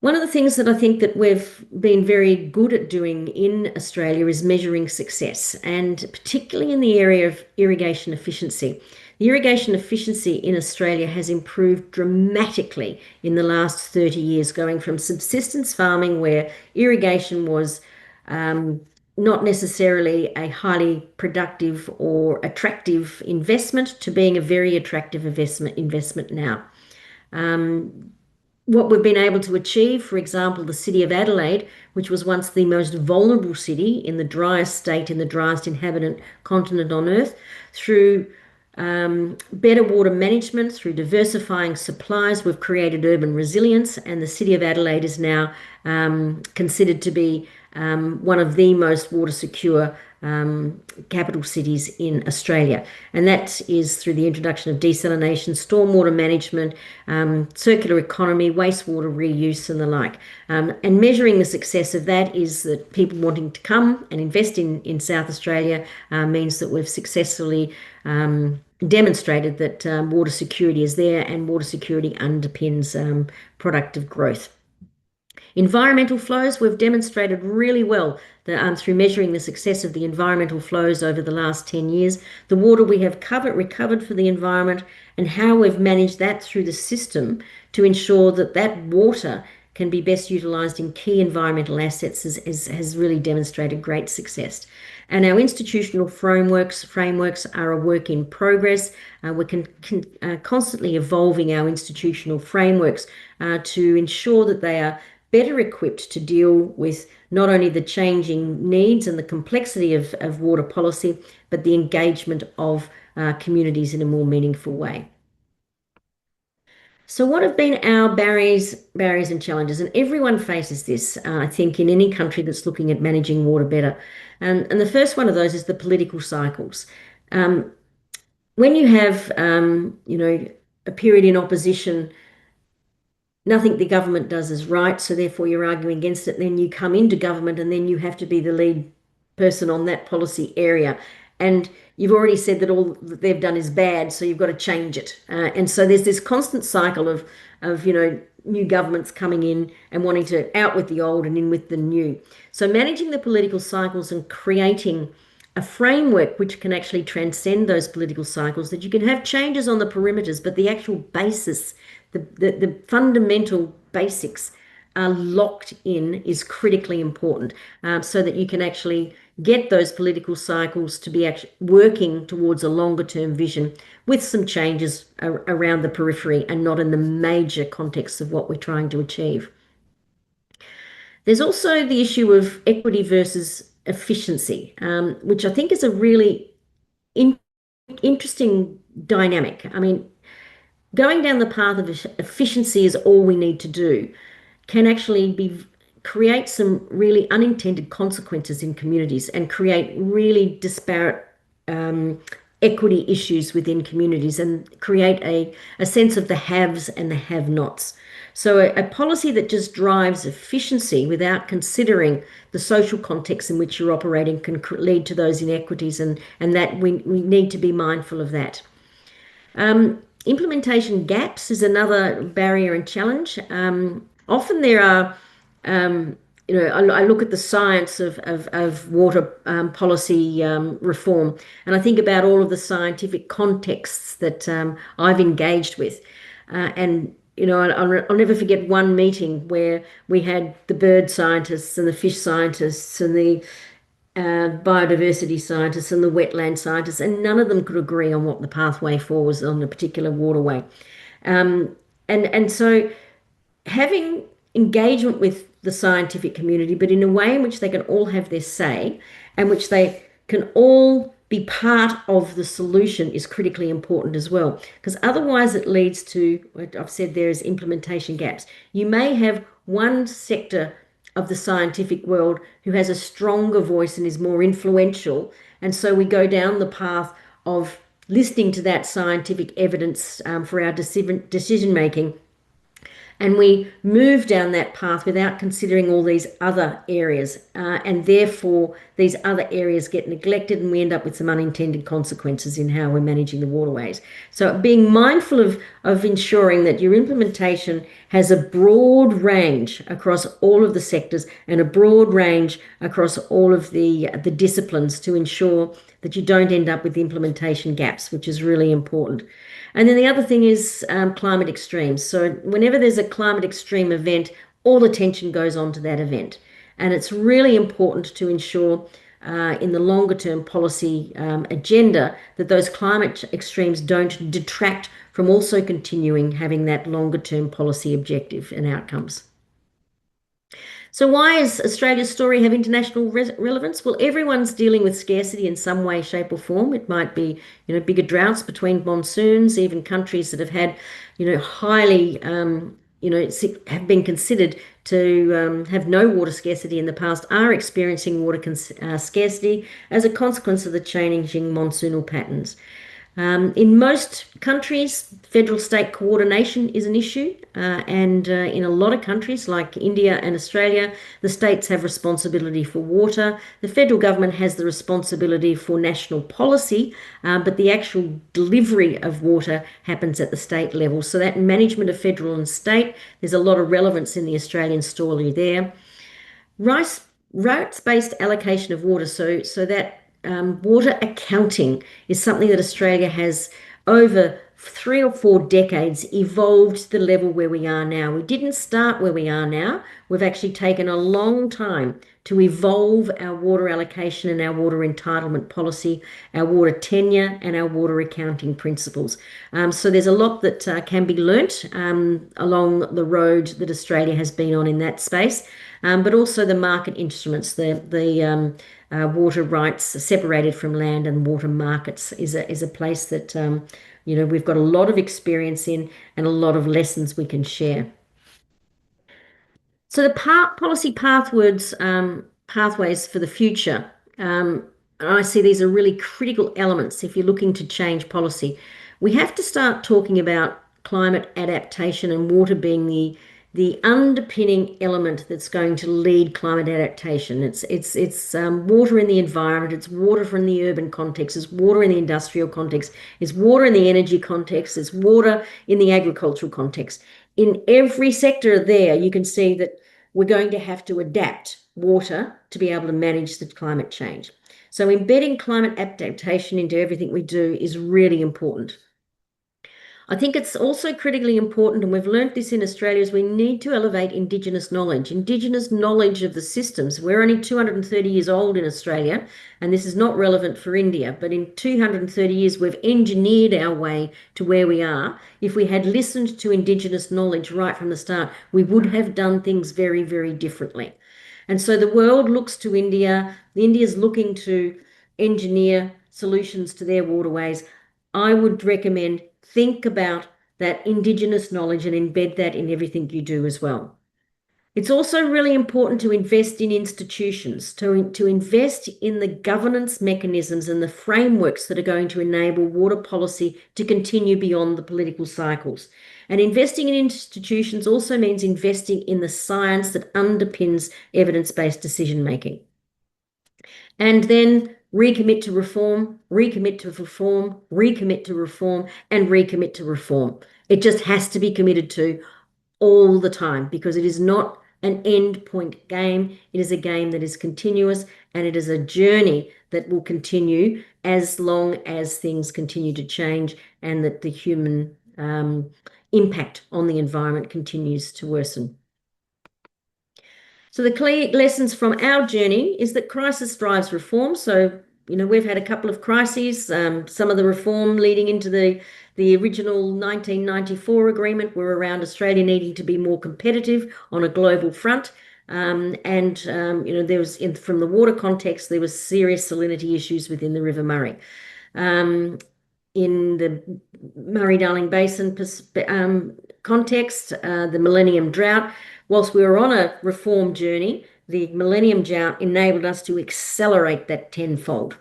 One of the things that I think that we've been very good at doing in Australia is measuring success, and particularly in the area of irrigation efficiency. The irrigation efficiency in Australia has improved dramatically in the last 30 years, going from subsistence farming where irrigation was not necessarily a highly productive or attractive investment to being a very attractive investment now. What we've been able to achieve, for example, the city of Adelaide, which was once the most vulnerable city in the driest state, in the driest inhabited continent on Earth, through better water management, through diversifying supplies, we've created urban resilience, and the city of Adelaide is now considered to be one of the most water secure capital cities in Australia. And that is through the introduction of desalination, stormwater management, circular economy, wastewater reuse and the like. And measuring the success of that is that people wanting to come and invest in South Australia means that we've successfully demonstrated that water security is there, and water security underpins productive growth. Environmental flows, we've demonstrated really well that through measuring the success of the environmental flows over the last 10 years, the water we have recovered for the environment, and how we've managed that through the system to ensure that that water can be best utilised in key environmental assets has really demonstrated great success. And our institutional frameworks are a work in progress. We're constantly evolving our institutional frameworks to ensure that they are better equipped to deal with not only the changing needs and the complexity of water policy, but the engagement of communities in a more meaningful way. So what have been our barriers and challenges? And everyone faces this, I think, in any country that's looking at managing water better. And the first one of those is the political cycles. When you have, a period in opposition, nothing the government does is right, so therefore you're arguing against it. Then you come into government and then you have to be the lead person on that policy area. And you've already said that all that they've done is bad, so you've got to change it. And so there's this constant cycle of new governments coming in and wanting to out with the old and in with the new. So managing the political cycles and creating a framework which can actually transcend those political cycles, that you can have changes on the perimeters, but the actual basis, the fundamental basics are locked in, is critically important, so that you can actually get those political cycles to be actually working towards a longer term vision with some changes around the periphery and not in the major context of what we're trying to achieve. There's also the issue of equity versus efficiency, which I think is a really interesting dynamic. I mean, going down the path of efficiency is all we need to do can actually create some really unintended consequences in communities and create really disparate equity issues within communities and create a sense of the haves and the have-nots. So a policy that just drives efficiency without considering the social context in which you're operating can lead to those inequities, and that we need to be mindful of that. Implementation gaps is another barrier and challenge. Often there are, I look at the science of water policy reform, and I think about all of the scientific contexts that I've engaged with. And I'll never forget one meeting where we had the bird scientists and the fish scientists and the biodiversity scientists and the wetland scientists, and none of them could agree on what the pathway forward was on a particular waterway. And so having engagement with the scientific community, but in a way in which they can all have their say and which they can all be part of the solution, is critically important as well. Because otherwise it leads to, what I've said there, is implementation gaps. You may have one sector of the scientific world who has a stronger voice and is more influential, and so we go down the path of listening to that scientific evidence for our decision making, and we move down that path without considering all these other areas, and therefore these other areas get neglected, and we end up with some unintended consequences in how we're managing the waterways. So being mindful of ensuring that your implementation has a broad range across all of the sectors and a broad range across all of the disciplines to ensure that you don't end up with implementation gaps, which is really important. And then the other thing is climate extremes. So whenever there's a climate extreme event, all attention goes on to that event. And it's really important to ensure in the longer term policy agenda that those climate extremes don't detract from also continuing having that longer term policy objective and outcomes. So why does Australia's story have international relevance? Well, everyone's dealing with scarcity in some way, shape, or form. It might be, bigger droughts between monsoons. Even countries that have had, highly, have been considered to have no water scarcity in the past are experiencing water scarcity as a consequence of the changing monsoonal patterns. In most countries, federal-state coordination is an issue, and in a lot of countries like India and Australia, the states have responsibility for water. The federal government has the responsibility for national policy, but the actual delivery of water happens at the state level. So that management of federal and state, there's a lot of relevance in the Australian story there. Rights-based allocation of water, so that water accounting is something that Australia has, over 3 or 4 decades, evolved to the level where we are now. We didn't start where we are now. We've actually taken a long time to evolve our water allocation and our water entitlement policy, our water tenure and our water accounting principles. So there's a lot that can be learnt along the road that Australia has been on in that space, but also the market instruments, the water rights separated from land and water markets is a place that we've got a lot of experience in and a lot of lessons we can share. So the policy pathways for the future, I see these are really critical elements if you're looking to change policy. We have to start talking about climate adaptation and water being the underpinning element that's going to lead climate adaptation. It's water in the environment, it's water from the urban context, it's water in the industrial context, it's water in the energy context, it's water in the agricultural context. In every sector there, you can see that we're going to have to adapt water to be able to manage the climate change. So embedding climate adaptation into everything we do is really important. I think it's also critically important, and we've learnt this in Australia, is we need to elevate Indigenous knowledge of the systems. We're only 230 years old in Australia, and this is not relevant for India, but in 230 years, we've engineered our way to where we are. If we had listened to Indigenous knowledge right from the start, we would have done things very, very differently. And so the world looks to India. India's looking to engineer solutions to their waterways. I would recommend think about that Indigenous knowledge and embed that in everything you do as well. It's also really important to invest in institutions, to invest in the governance mechanisms and the frameworks that are going to enable water policy to continue beyond the political cycles. And investing in institutions also means investing in the science that underpins evidence-based decision-making. And then recommit to reform, recommit to reform, recommit to reform, and recommit to reform. It just has to be committed to all the time, because it is not an end point game. It is a game that is continuous, and it is a journey that will continue as long as things continue to change and that the human impact on the environment continues to worsen. So the clear lessons from our journey is that crisis drives reform. So, we've had a couple of crises. Some of the reform leading into the original 1994 agreement were around Australia needing to be more competitive on a global front. There was, from the water context, there was serious salinity issues within the River Murray. In the Murray-Darling Basin context, the Millennium Drought, whilst we were on a reform journey, the Millennium Drought enabled us to accelerate that tenfold.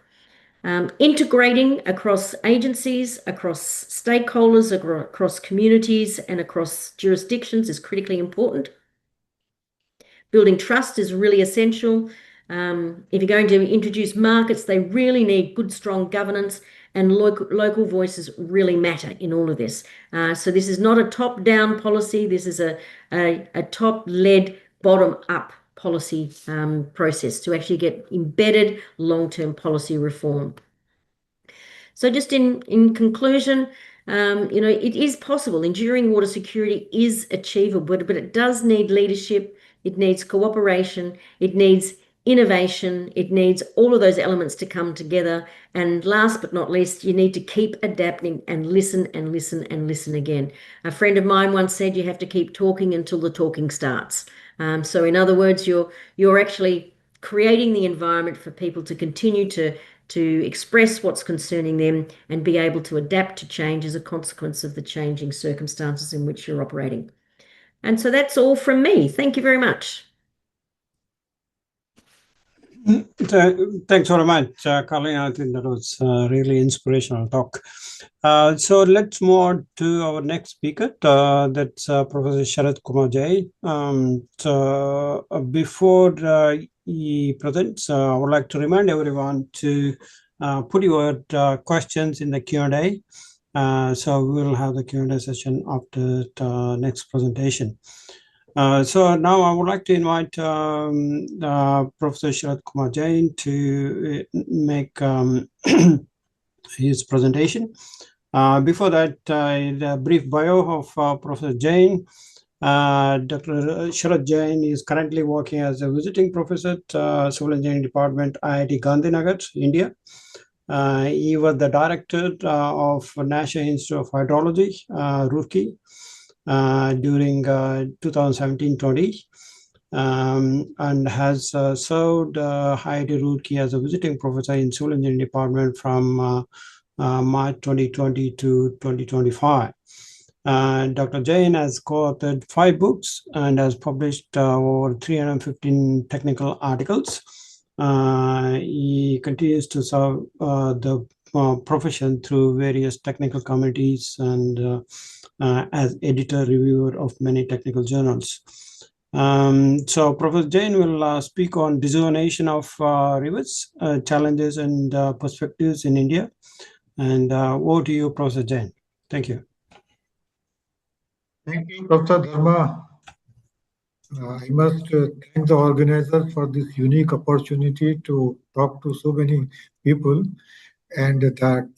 Integrating across agencies, across stakeholders, across communities, and across jurisdictions is critically important. Building trust is really essential. If you're going to introduce markets, they really need good, strong governance, and local voices really matter in all of this. So this is not a top-down policy. This is a top-led, bottom-up policy process to actually get embedded long-term policy reform. So just in conclusion, it is possible. Enduring water security is achievable, but it does need leadership. It needs cooperation. It needs innovation. It needs all of those elements to come together. And last but not least, you need to keep adapting and listen and listen and listen again. A friend of mine once said you have to keep talking until the talking starts. So in other words, you're actually creating the environment for people to continue to express what's concerning them and be able to adapt to change as a consequence of the changing circumstances in which you're operating. And so that's all from me. Thank you very much. Thanks very much, Karlene. I think that was a really inspirational talk. So let's move on to our next speaker. That's Professor Sharad Jain. So before he presents, I would like to remind everyone to put your questions in the Q&A. So we'll have the Q&A session after the next presentation. So now I would like to invite Professor Sharad Jain to make his presentation. Before that, a brief bio of Professor Jain. Dr. Sharad Jain is currently working as a visiting professor at Civil Engineering Department, IIT Gandhinagar, India. He was the director of National Institute of Hydrology, Roorkee, during 2017-20, and has served IIT Roorkee as a visiting professor in Civil Engineering Department from March 2020 to 2025. Dr. Jain has co-authored 5 books and has published over 315 technical articles. He continues to serve the profession through various technical committees and as editor reviewer of many technical journals. So Professor Jain will speak on Rejuvenation of Rivers, challenges and perspectives in India. And over to you, Professor Jain. Thank you. Thank you, Professor Dharma. I must thank the organizers for this unique opportunity to talk to so many people. And the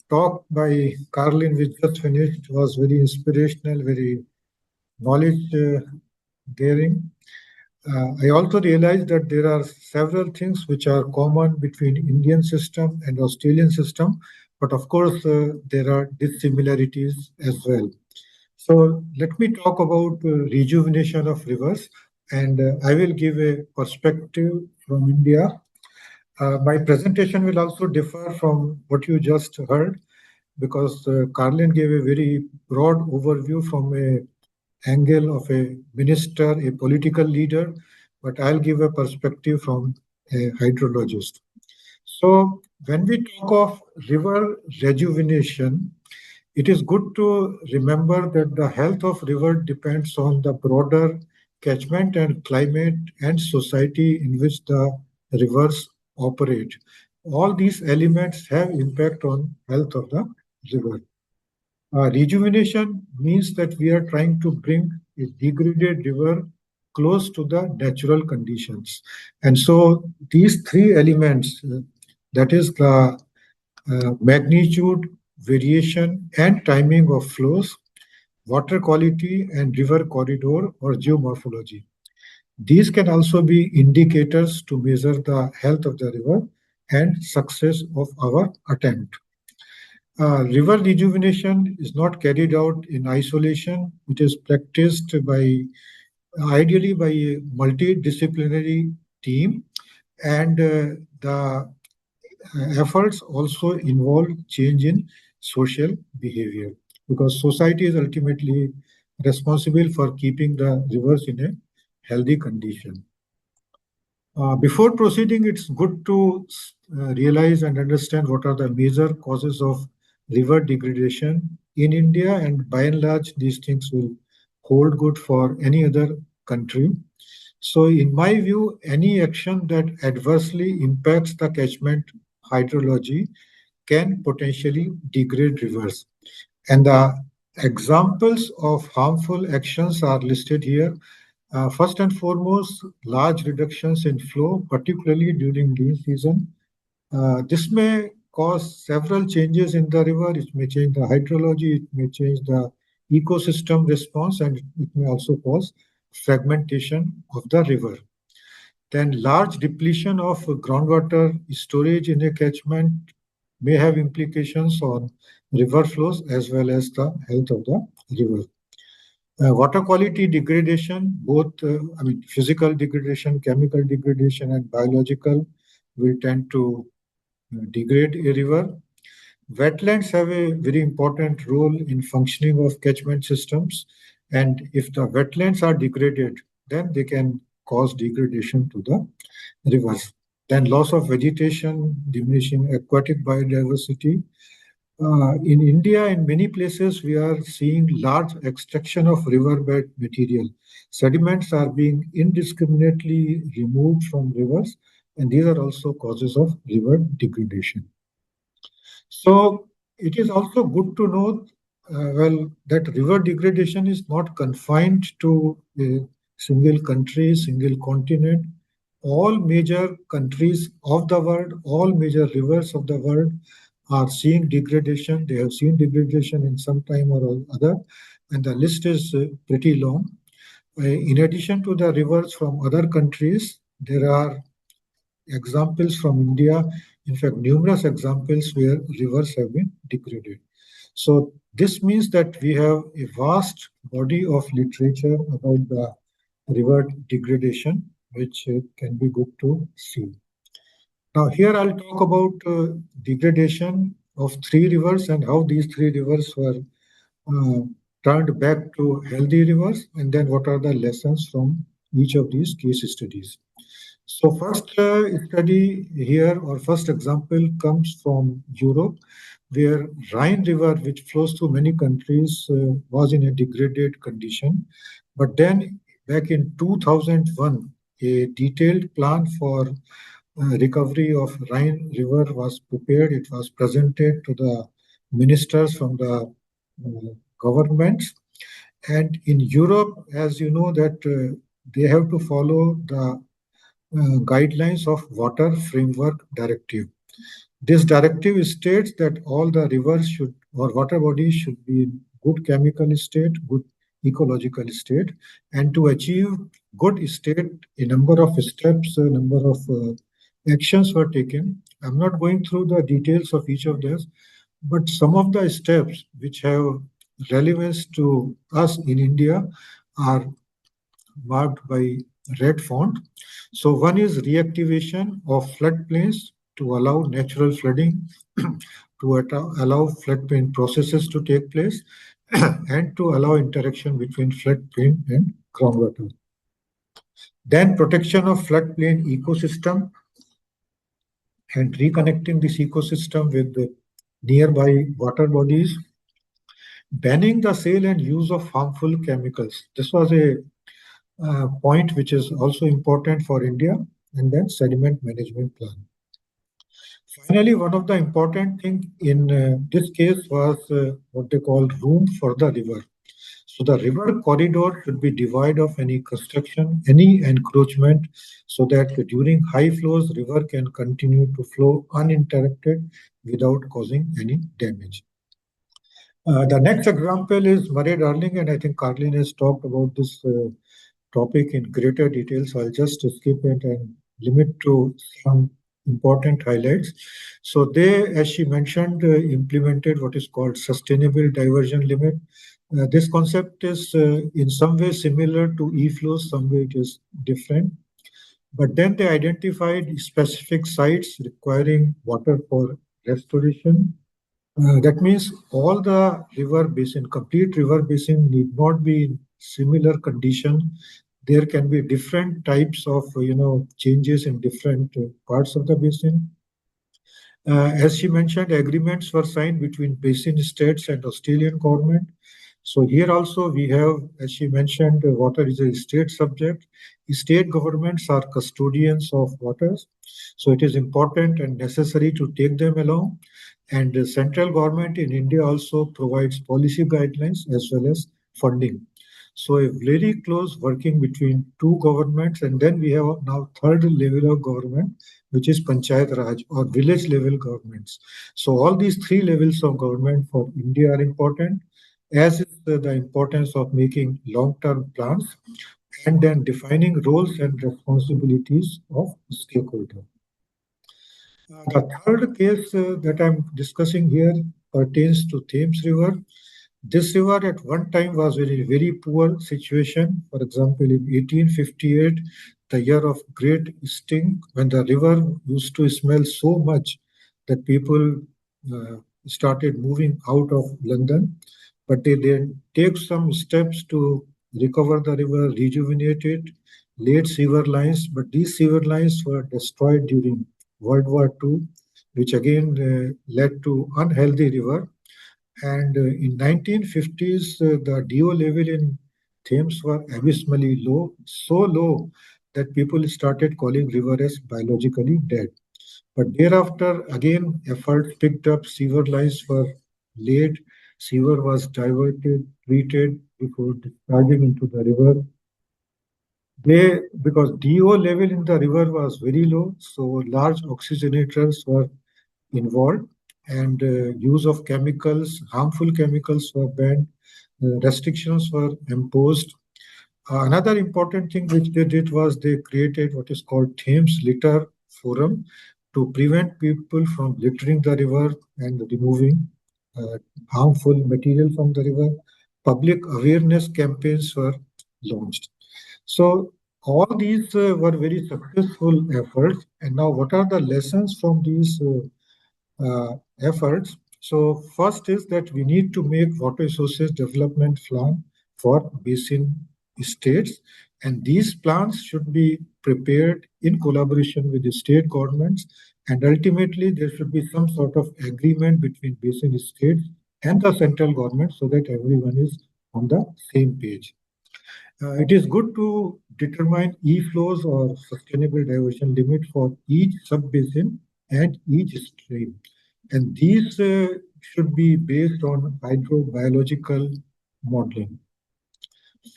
talk by Karlene, which just finished, was very inspirational, very knowledge-bearing. I also realized that there are several things which are common between Indian system and Australian system, but of course, there are dissimilarities as well. So let me talk about rejuvenation of rivers, and I will give a perspective from India. My presentation will also differ from what you just heard, because Karlene gave a very broad overview from a angle of a minister, a political leader, but I'll give a perspective from a hydrologist. So when we talk of river rejuvenation, it is good to remember that the health of river depends on the broader catchment and climate and society in which the rivers operate. All these elements have impact on health of the river. Rejuvenation means that we are trying to bring a degraded river close to the natural conditions. And so these three elements, that is the magnitude, variation, and timing of flows, water quality, and river corridor or geomorphology. These can also be indicators to measure the health of the river and success of our attempt. River rejuvenation is not carried out in isolation. It is practiced ideally by a multidisciplinary team, and the efforts also involve change in social behavior, because society is ultimately responsible for keeping the rivers in a healthy condition. Before proceeding, it's good to realize and understand what are the major causes of river degradation in India, and by and large, these things will hold good for any other country. So in my view, any action that adversely impacts the catchment hydrology can potentially degrade rivers. And the examples of harmful actions are listed here. First and foremost, large reductions in flow, particularly during lean season. This may cause several changes in the river. It may change the hydrology, it may change the ecosystem response, and it may also cause fragmentation of the river. Then large depletion of groundwater storage in a catchment may have implications on river flows as well as the health of the river. Water quality degradation, both physical degradation, chemical degradation, and biological, will tend to degrade a river. Wetlands have a very important role in functioning of catchment systems, and if the wetlands are degraded, then they can cause degradation to the rivers. Then loss of vegetation, diminishing aquatic biodiversity. In India, in many places, we are seeing large extraction of riverbed material. Sediments are being indiscriminately removed from rivers, and these are also causes of river degradation. So it is also good to know, that river degradation is not confined to a single country, single continent. All major countries of the world, all major rivers of the world are seeing degradation. They have seen degradation in some time or other, and the list is pretty long. In addition to the rivers from other countries, there are examples from India, in fact, numerous examples where rivers have been degraded. So this means that we have a vast body of literature about the river degradation, which can be good to see. Now here I'll talk about degradation of three rivers and how these three rivers were turned back to healthy rivers, and then what are the lessons from each of these case studies. So first study here, or first example, comes from Europe, where Rhine River, which flows through many countries, was in a degraded condition. But then back in 2001, a detailed plan for recovery of Rhine River was prepared. It was presented to the ministers from the governments. And in Europe, as you know, that they have to follow the guidelines of Water Framework Directive. This directive states that all the rivers should, or water bodies should be in good chemical state, good ecological state, and to achieve good state, a number of steps, a number of actions were taken. I'm not going through the details of each of these, but some of the steps which have relevance to us in India are marked by red font. So one is reactivation of floodplains to allow natural flooding, to allow floodplain processes to take place. and to allow interaction between floodplain and groundwater. Then protection of floodplain ecosystem and reconnecting this ecosystem with the nearby water bodies. Banning the sale and use of harmful chemicals. This was a point which is also important for India, and then sediment management plan. Finally, one of the important things in this case was what they call room for the river. So the river corridor should be devoid of any construction, any encroachment, so that during high flows, river can continue to flow uninterrupted without causing any damage. The next example is Murray Darling, and I think Karlene has talked about this topic in greater detail, so I'll just skip it and limit to some important highlights. So they, as she mentioned, implemented what is called sustainable diversion limit. This concept is in some way similar to e-flows, some way it is different. But then they identified specific sites requiring water for restoration. That means all the river basin, complete river basin need not be in similar condition. There can be different types of, changes in different parts of the basin. As she mentioned, agreements were signed between basin states and Australian government. So here also we have, as she mentioned, water is a state subject. State governments are custodians of waters. So it is important and necessary to take them along. And the central government in India also provides policy guidelines as well as funding. So a very close working between two governments, and then we have now third level of government, which is Panchayat Raj or village level governments. So all these three levels of government for India are important, as is the importance of making long-term plans and then defining roles and responsibilities of stakeholders. The third case that I'm discussing here pertains to Thames River. This river at one time was in a very poor situation. For example, in 1858, the year of Great Sting, when the river used to smell so much that people started moving out of London, but they then take some steps to recover the river, rejuvenate it, laid sewer lines, but these sewer lines were destroyed during World War II, which again led to unhealthy river. And in 1950s, the DO level in Thames were abysmally low, so low that people started calling river as biologically dead. But thereafter, again, efforts picked up, sewer lines were laid, sewer was diverted, treated before discharging into the river. Because DO level in the river was very low, so large oxygenators were involved, and use of chemicals, harmful chemicals were banned, restrictions were imposed. Another important thing which they did was they created what is called Thames Litter Forum to prevent people from littering the river and removing harmful material from the river. Public awareness campaigns were launched. So all these were very successful efforts. And now what are the lessons from these efforts? So first is that we need to make water resources development plan for basin states, and these plans should be prepared in collaboration with the state governments, and ultimately there should be some sort of agreement between basin states and the central government so that everyone is on the same page. It is good to determine e-flows or sustainable diversion limit for each sub-basin and each stream. And these should be based on hydrobiological modeling.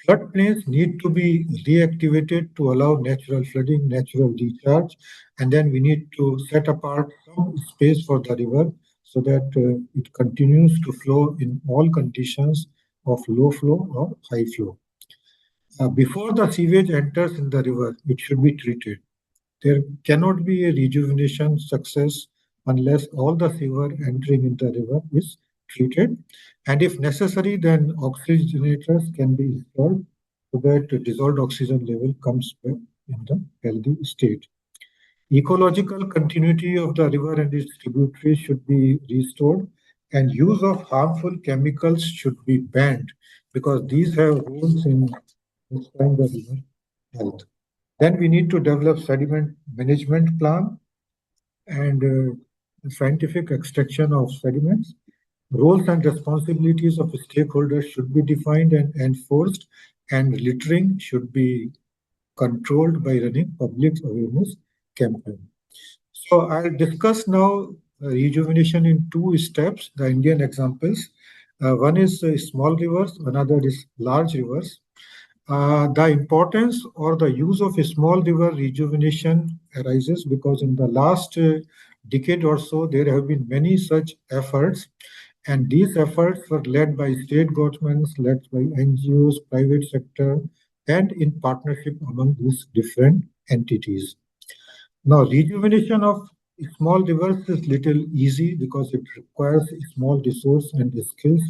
Floodplains need to be reactivated to allow natural flooding, natural recharge, and then we need to set apart some space for the river so that it continues to flow in all conditions of low flow or high flow. Before the sewage enters in the river, it should be treated. There cannot be a rejuvenation success unless all the sewer entering in the river is treated. And if necessary, then oxygenators can be installed so that the dissolved oxygen level comes back in the healthy state. Ecological continuity of the river and its tributaries should be restored. and use of harmful chemicals should be banned because these have roles in destroying the river health. Then we need to develop sediment management plan and scientific extraction of sediments. Roles and responsibilities of stakeholders should be defined and enforced, and littering should be controlled by running public awareness campaign. So I'll discuss now rejuvenation in two steps, the Indian examples. One is small rivers, another is large rivers. The importance or the use of a small river rejuvenation arises because in the last decade or so, there have been many such efforts, and these efforts were led by state governments, led by NGOs, private sector, and in partnership among these different entities. Now, rejuvenation of small rivers is little easy because it requires small resource and skills.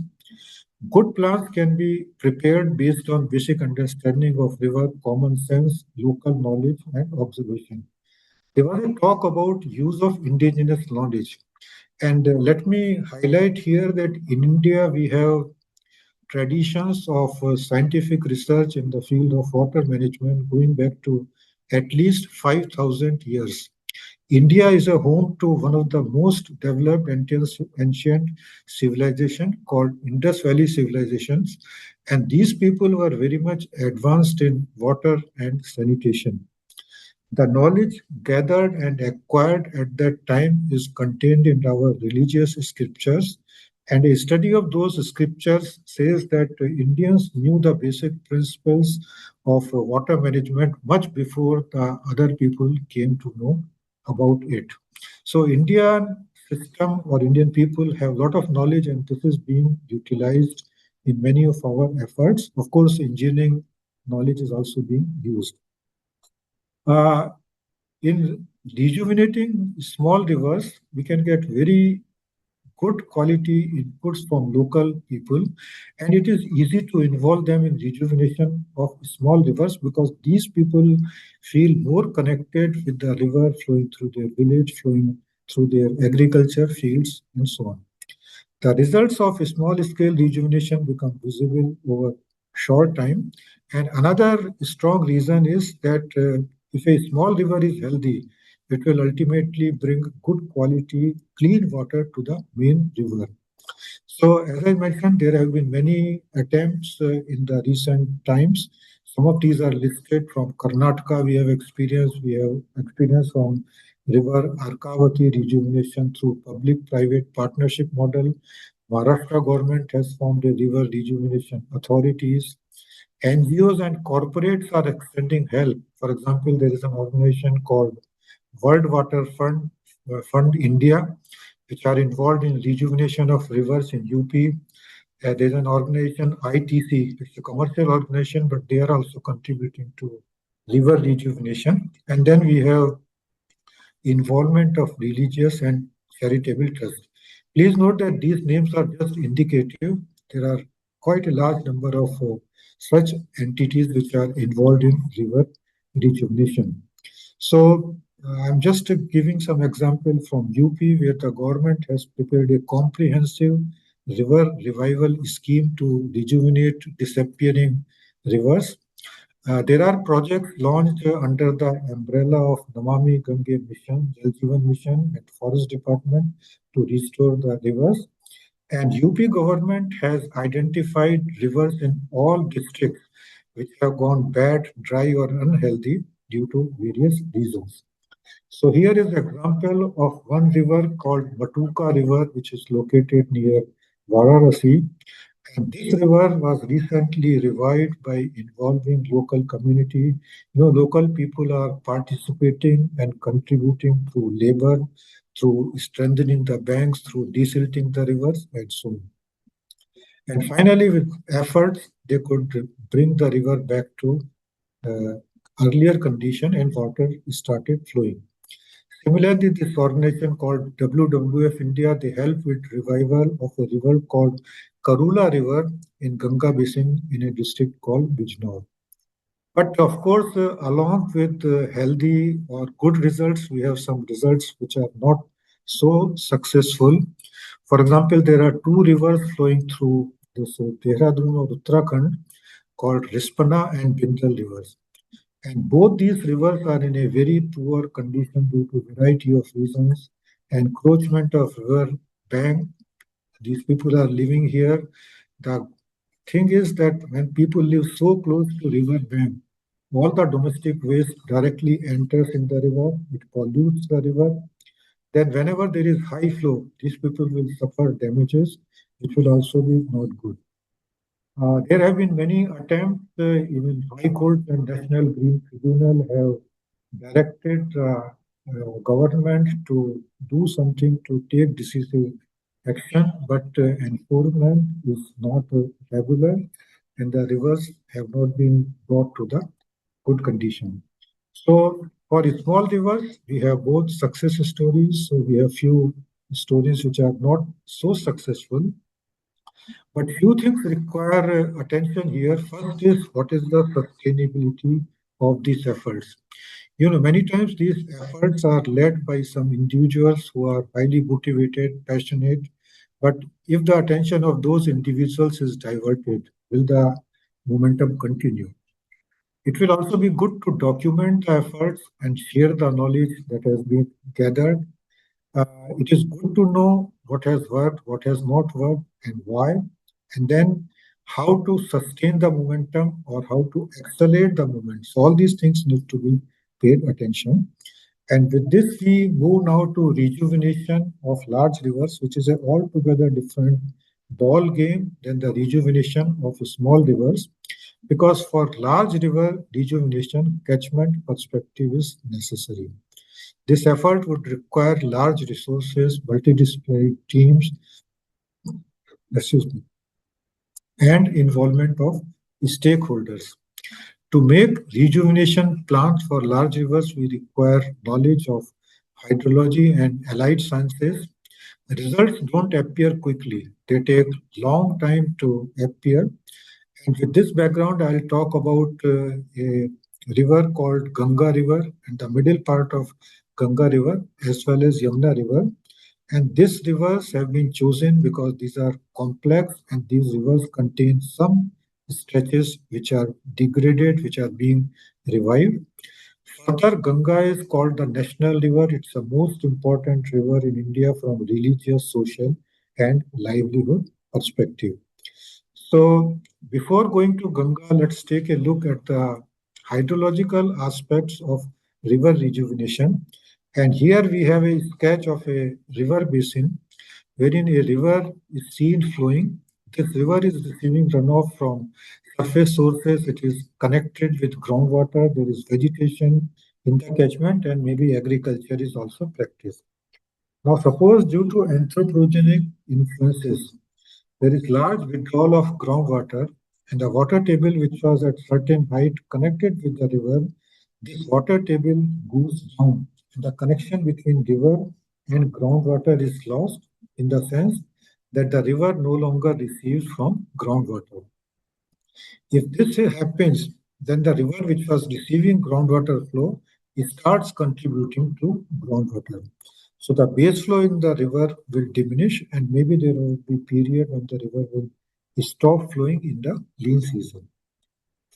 Good plans can be prepared based on basic understanding of river, common sense, local knowledge, and observation. There was a talk about use of indigenous knowledge. And let me highlight here that in India, we have traditions of scientific research in the field of water management going back to at least 5,000 years. India is a home to one of the most developed ancient civilization called Indus Valley civilizations, and these people were very much advanced in water and sanitation. The knowledge gathered and acquired at that time is contained in our religious scriptures, and a study of those scriptures says that Indians knew the basic principles of water management much before the other people came to know about it. So Indian system or Indian people have a lot of knowledge, and this is being utilized in many of our efforts. Of course, engineering knowledge is also being used. In rejuvenating small rivers, we can get very good quality inputs from local people, and it is easy to involve them in rejuvenation of small rivers because these people feel more connected with the river flowing through their village, flowing through their agriculture fields, and so on. The results of small scale rejuvenation become visible over short time. And another strong reason is that if a small river is healthy, it will ultimately bring good quality, clean water to the main river. So, as I mentioned, there have been many attempts in the recent times. Some of these are listed from Karnataka. We have experience from river Arkavati rejuvenation through public-private partnership model. Maharashtra government has formed a river rejuvenation authorities. NGOs and corporates are extending help. For example, there is an organization called World Water Fund India, which are involved in rejuvenation of rivers in UP. There's an organization, ITC, it's a commercial organization, but they are also contributing to river rejuvenation. And then we have involvement of religious and charitable trusts. Please note that these names are just indicative. There are quite a large number of such entities which are involved in river rejuvenation. So I'm just giving some example from UP where the government has prepared a comprehensive river revival scheme to rejuvenate disappearing rivers. There are projects launched under the umbrella of Namami Gange Mission, Jal Jeevan Mission, and Forest Department to restore the rivers. And UP government has identified rivers in all districts which have gone bad, dry, or unhealthy due to various reasons. So here is an example of one river called Matuka River, which is located near Varanasi. And this river was recently revived by involving local community. Local people are participating and contributing through labor, through strengthening the banks, through desilting the rivers, and so on. And finally, with efforts, they could bring the river back to earlier condition and water started flowing. Similarly, this organization called WWF India, they help with revival of a river called Karula River in Ganga Basin in a district called Bijnor. But of course, along with healthy or good results, we have some results which are not so successful. For example, there are two rivers flowing through this Dehradun or Uttarakhand called Rispana and Bindal rivers. And both these rivers are in a very poor condition due to a variety of reasons. Encroachment of river bank. These people are living here. The thing is that when people live so close to river bank, all the domestic waste directly enters in the river. It pollutes the river. Then whenever there is high flow, these people will suffer damages, which will also be not good. There have been many attempts, even High Court and National Green Tribunal have directed government to do something to take decisive action, but enforcement is not regular, and the rivers have not been brought to the good condition. So for small rivers, we have both success stories. So we have few stories which are not so successful, but few things require attention here. First is what is the sustainability of these efforts? Many times these efforts are led by some individuals who are highly motivated, passionate. But if the attention of those individuals is diverted, will the momentum continue? It will also be good to document the efforts and share the knowledge that has been gathered. It is good to know what has worked, what has not worked, and why, and then how to sustain the momentum or how to accelerate the movement. So all these things need to be paid attention. And with this, we move now to rejuvenation of large rivers, which is an altogether different ball game than the rejuvenation of small rivers. Because for large river rejuvenation, catchment perspective is necessary. This effort would require large resources, multidisciplinary teams, excuse me, and involvement of stakeholders. To make rejuvenation plans for large rivers, we require knowledge of hydrology and allied sciences. Results don't appear quickly. They take long time to appear. And with this background, I'll talk about a river called Ganga River and the middle part of Ganga River as well as Yamuna River. And these rivers have been chosen because these are complex and these rivers contain some stretches which are degraded, which are being revived. Further, Ganga is called the national river. It's the most important river in India from religious, social, and livelihood perspective. So before going to Ganga, let's take a look at the hydrological aspects of river rejuvenation. And here we have a sketch of a river basin wherein a river is seen flowing. This river is receiving runoff from surface sources. It is connected with groundwater. There is vegetation in the catchment and maybe agriculture is also practiced. Now suppose due to anthropogenic influences, there is large withdrawal of groundwater and the water table which was at certain height connected with the river, this water table goes down and the connection between river and groundwater is lost in the sense that the river no longer receives from groundwater. If this happens, then the river which was receiving groundwater flow, it starts contributing to groundwater. So the base flow in the river will diminish and maybe there will be period when the river will stop flowing in the lean season.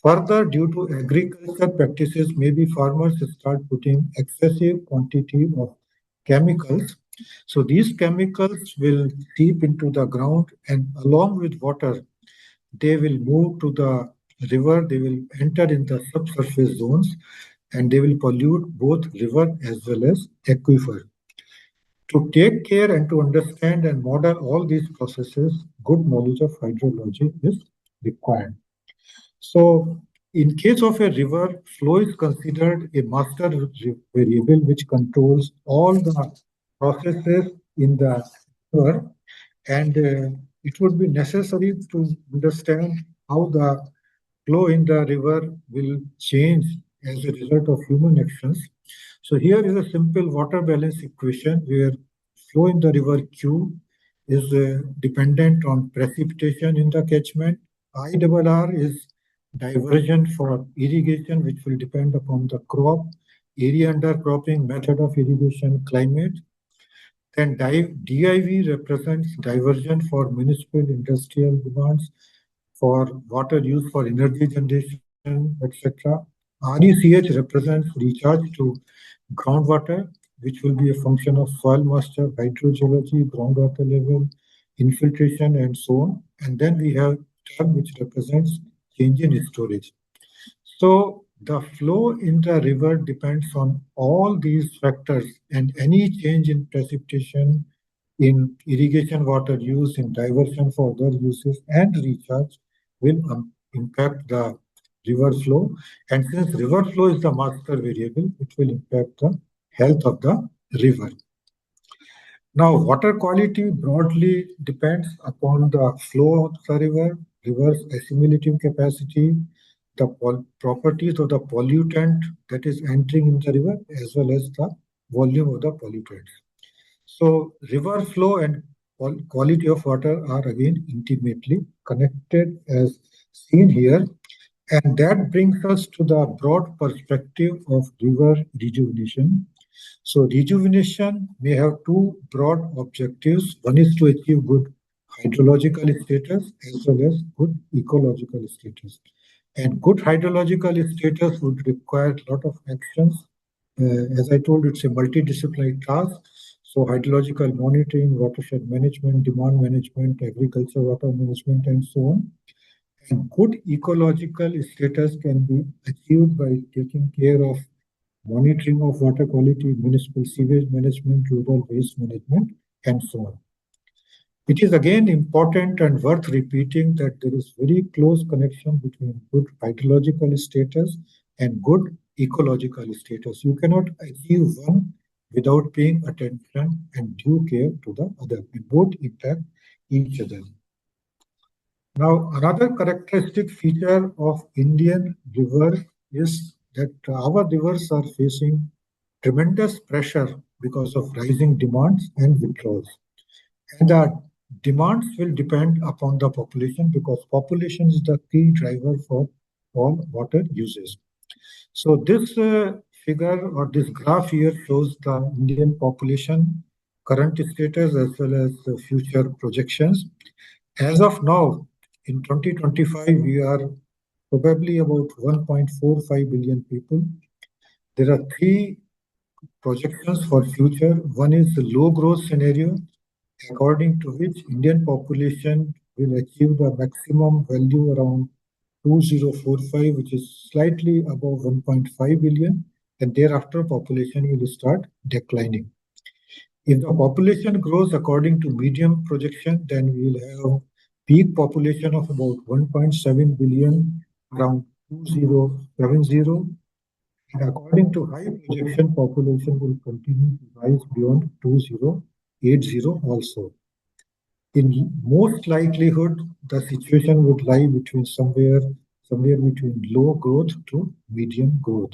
Further, due to agriculture practices, maybe farmers start putting excessive quantity of chemicals. So these chemicals will seep into the ground and along with water, they will move to the river, they will enter in the subsurface zones and they will pollute both river as well as aquifer. To take care and to understand and model all these processes, good knowledge of hydrology is required. So, in case of a river, flow is considered a master variable which controls all the processes in the river, and it would be necessary to understand how the flow in the river will change as a result of human actions. So here is a simple water balance equation where flow in the river Q is dependent on precipitation in the catchment. IRR is diversion for irrigation, which will depend upon the crop, area under cropping, method of irrigation, climate. Then DIV represents diversion for municipal industrial demands, for water use for energy generation, etc. RECH represents recharge to groundwater, which will be a function of soil moisture, hydrogeology, groundwater level, infiltration, and so on. And then we have term which represents change in storage. So the flow in the river depends on all these factors, and any change in precipitation, in irrigation water use, in diversion for other uses, and recharge will impact the river flow. And since river flow is the master variable, it will impact the health of the river. Now, water quality broadly depends upon the flow of the river, river's assimilative capacity, the properties of the pollutant that is entering in the river, as well as the volume of the pollutants. So, river flow and quality of water are again intimately connected, as seen here. And that brings us to the broad perspective of river rejuvenation. So rejuvenation may have two broad objectives. One is to achieve good hydrological status as well as good ecological status. And good hydrological status would require a lot of actions. As I told, it's a multidisciplinary task. So hydrological monitoring, watershed management, demand management, agriculture, water management, and so on. And good ecological status can be achieved by taking care of monitoring of water quality, municipal sewage management, rural waste management, and so on. It is again important and worth repeating that there is very close connection between good hydrological status and good ecological status. You cannot achieve one without paying attention and due care to the other. And both impact each other. Now, another characteristic feature of Indian rivers is that our rivers are facing tremendous pressure because of rising demands and withdrawals. And the demands will depend upon the population because population is the key driver for all water uses. So this figure or this graph here shows the Indian population current status as well as future projections. As of now, in 2025, we are probably about 1.45 billion people. There are three projections for future. One is the low growth scenario, according to which Indian population will achieve the maximum value around 2045, which is slightly above 1.5 billion, and thereafter population will start declining. If the population grows according to medium projection, then we will have peak population of about 1.7 billion around 2070. And according to high projection, population will continue to rise beyond 2080 also. In most likelihood, the situation would lie between somewhere between low growth to medium growth.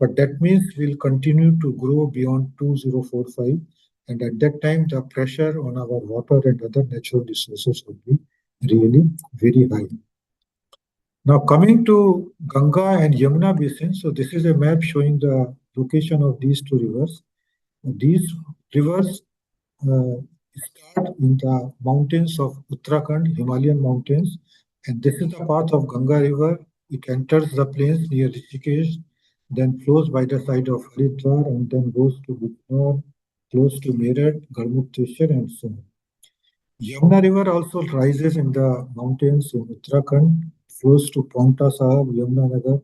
But that means we'll continue to grow beyond 2045. And at that time, the pressure on our water and other natural resources would be really very high. Now coming to Ganga and Yamuna basin, so this is a map showing the location of these two rivers. These rivers start in the mountains of Uttarakhand, Himalayan mountains, and this is the path of Ganga river. It enters the plains near Rishikesh, then flows by the side of Haridwar, and then goes to Bijnor, close to Meerut, Garmukteshwar, and so on. Yamuna river also rises in the mountains in Uttarakhand, flows to Paonta Sahib, Yamunanagar,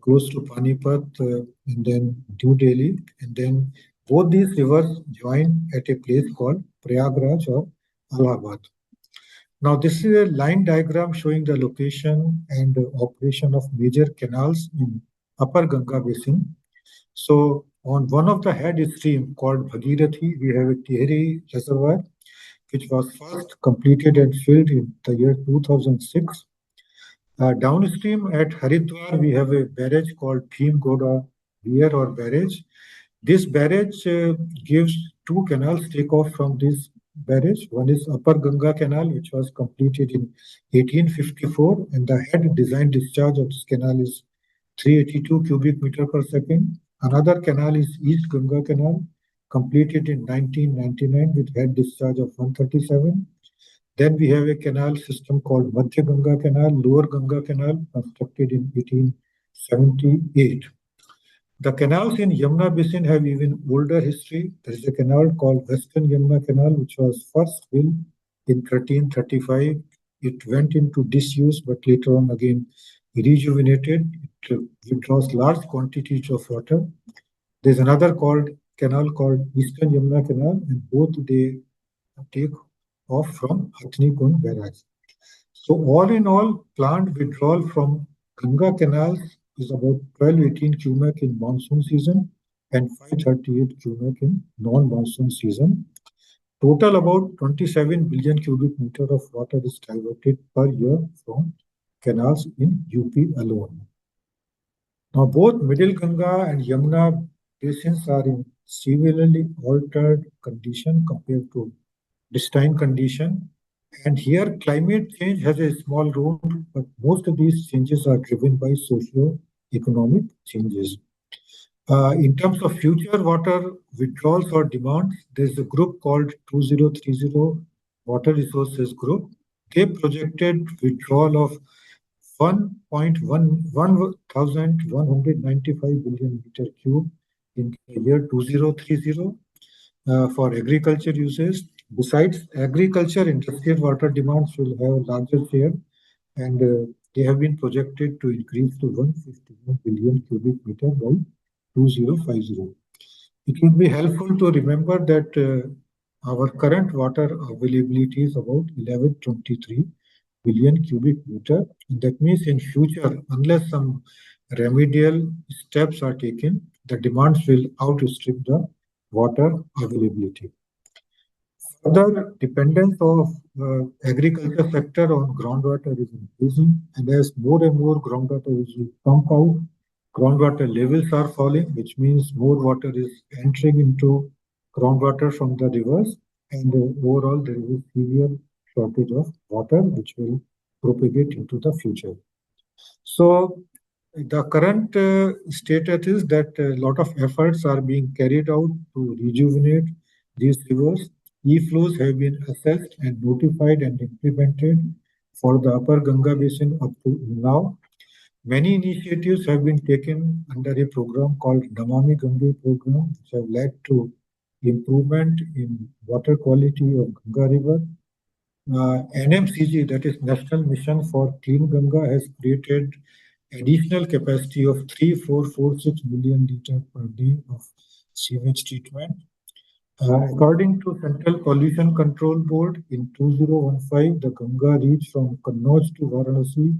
close to Panipat, and then New Delhi, and then both these rivers join at a place called Prayagraj or Allahabad. Now, this is a line diagram showing the location and operation of major canals in Upper Ganga basin. So, on one of the head stream called Bhagirathi, we have a Tihri reservoir, which was first completed and filled in the year 2006. Downstream at Haridwar, we have a barrage called Bhim Goda Weir or barrage. This barrage gives two canals take off from this barrage. One is Upper Ganga Canal, which was completed in 1854, and the head design discharge of this canal is 382 cubic meter per second. Another canal is East Ganga Canal, completed in 1999 with head discharge of 137. Then we have a canal system called Madhya Ganga Canal, Lower Ganga Canal, constructed in 1878. The canals in Yamuna Basin have even older history. There is a canal called Western Yamuna Canal, which was first built in 1335. It went into disuse, but later on again rejuvenated. It withdraws large quantities of water. There's another canal called Eastern Yamuna Canal, and both they take off from Hathni Kund barrage. So all in all, plant withdrawal from Ganga canals is about 1218 cubic in monsoon season and 538 cubic in non-monsoon season. Total about 27 billion cubic meter of water is diverted per year from canals in UP alone. Now both Middle Ganga and Yamuna basins are in severely altered condition compared to pristine condition. And here climate change has a small role, but most of these changes are driven by socio-economic changes. In terms of future water withdrawals or demands, there's a group called 2030 Water Resources Group. They projected withdrawal of 1,195 billion meter cube in the year 2030 for agriculture uses. Besides agriculture, industrial water demands will have a larger share, and they have been projected to increase to 151 billion cubic meter by 2050. It would be helpful to remember that our current water availability is about 1123 billion cubic meter. And that means in future, unless some remedial steps are taken, the demands will outstrip the water availability. Further, dependence of agriculture sector on groundwater is increasing, and as more and more groundwater is pumped out, groundwater levels are falling, which means more water is entering into groundwater from the rivers, and overall there is a severe shortage of water, which will propagate into the future. So the current status is that a lot of efforts are being carried out to rejuvenate these rivers. E-flows have been assessed and notified and implemented for the upper Ganga basin up to now. Many initiatives have been taken under a program called Namami Gange program, which have led to improvement in water quality of Ganga River. NMCG, that is National Mission for Clean Ganga, has created additional capacity of 3,446 million liters per day of sewage treatment. According to Central Pollution Control Board, in 2015, the Ganga reach from Kannauj to Varanasi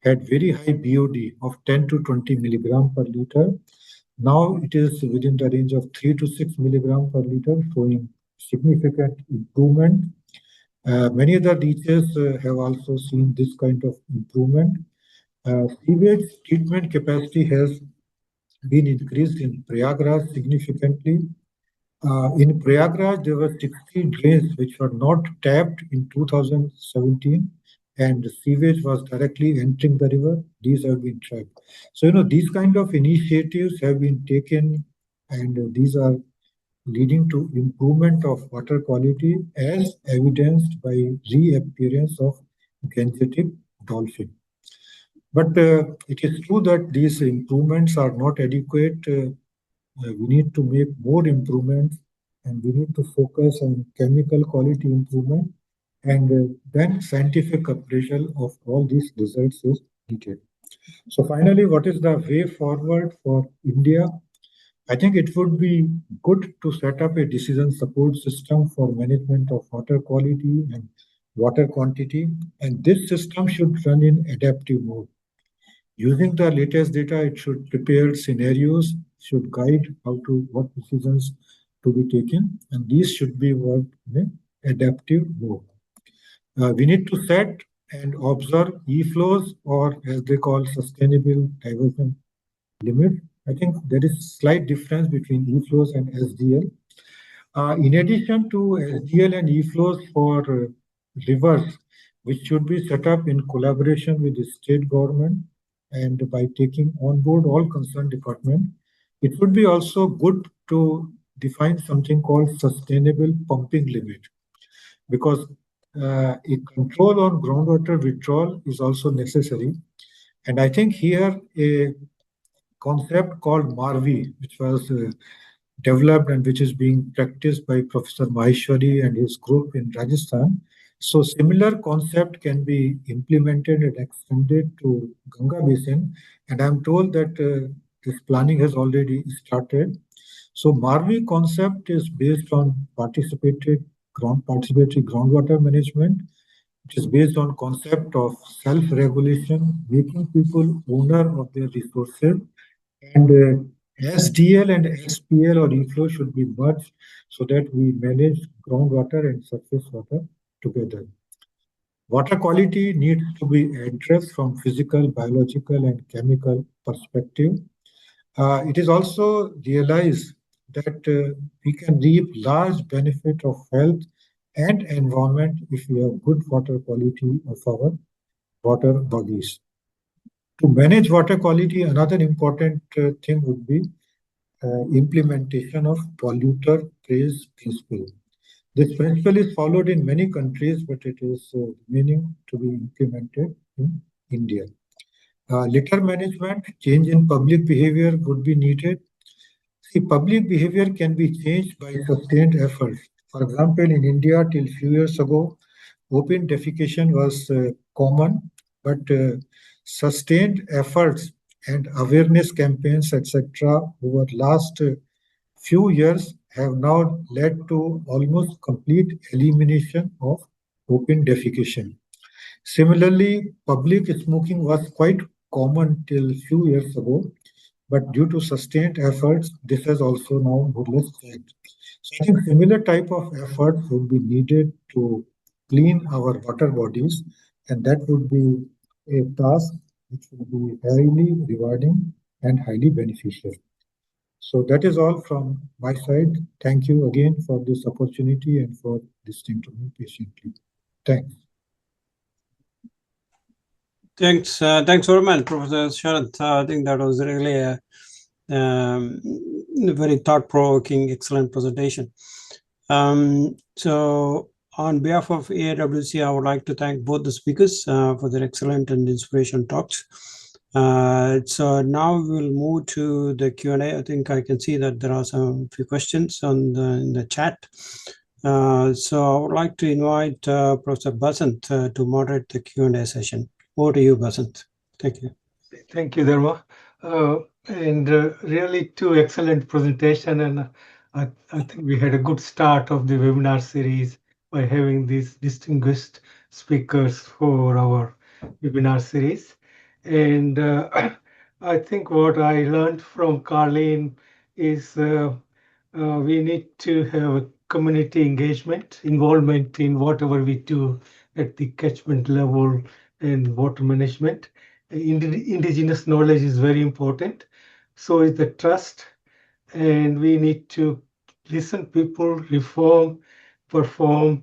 had very high BOD of 10 to 20 milligram per liter. Now it is within the range of 3 to 6 milligram per liter, showing significant improvement. Many other reaches have also seen this kind of improvement. Sewage treatment capacity has been increased in Prayagraj significantly. In Prayagraj, there were 60 drains which were not tapped in 2017, and sewage was directly entering the river. These have been trapped. So, these kind of initiatives have been taken, and these are leading to improvement of water quality as evidenced by reappearance of Gangetic dolphin. But it is true that these improvements are not adequate. We need to make more improvements, and we need to focus on chemical quality improvement, and then scientific appraisal of all these results is needed. So finally, what is the way forward for India? I think it would be good to set up a decision support system for management of water quality and water quantity, and this system should run in adaptive mode. Using the latest data, it should prepare scenarios, should guide what decisions to be taken, and these should be worked in an adaptive mode. We need to set and observe E-flows, or as they call sustainable diversion limit. I think there is slight difference between E-flows and SDL. In addition to SDL and E-flows for rivers, which should be set up in collaboration with the state government and by taking on board all concerned departments, it would be also good to defines something called sustainable pumping limit, because a control on groundwater withdrawal is also necessary. And I think here a concept called MARVI, which was developed and which is being practiced by Professor Maheshwari and his group in Rajasthan. So similar concept can be implemented and extended to Ganga Basin. And I'm told that this planning has already started. So MARVI concept is based on participatory groundwater management, which is based on concept of self-regulation, making people owner of their resources, and SDL and SPL or EFlow should be merged so that we manage groundwater and surface water together. Water quality needs to be addressed from physical, biological, and chemical perspective. It is also realized that we can reap large benefit of health and environment if we have good water quality of our water bodies. To manage water quality, another important thing would be implementation of polluter pays principle. This principle is followed in many countries, but it is remaining to be implemented in India. Litter management, change in public behavior would be needed. See, public behavior can be changed by sustained efforts. For example, in India, till few years ago, open defecation was common, but sustained efforts and awareness campaigns, etc., over last few years have now led to almost complete elimination of open defecation. Similarly, public smoking was quite common till few years ago, but due to sustained efforts, this has also now more or less changed. So I think similar type of efforts would be needed to clean our water bodies, and that would be a task which would be highly rewarding and highly beneficial. So that is all from my side. Thank you again for this opportunity and for listening to me patiently. Thanks. Thanks very much, Professor Sharad. I think that was really a very thought-provoking, excellent presentation. So on behalf of AIWC, I would like to thank both the speakers for their excellent and inspirational talks. So now we'll move to the Q&A. I think I can see that there are some few questions in the chat. So I would like to invite Professor Basant to moderate the Q&A session. Over to you, Basant. Thank you. Thank you, Dharma. And really two excellent presentation, and I think we had a good start of the webinar series by having these distinguished speakers for our webinar series. And I think what I learned from Karlene is we need to have community engagement, involvement in whatever we do at the catchment level and water management. Indigenous knowledge is very important. So is the trust, and we need to listen people, reform, perform,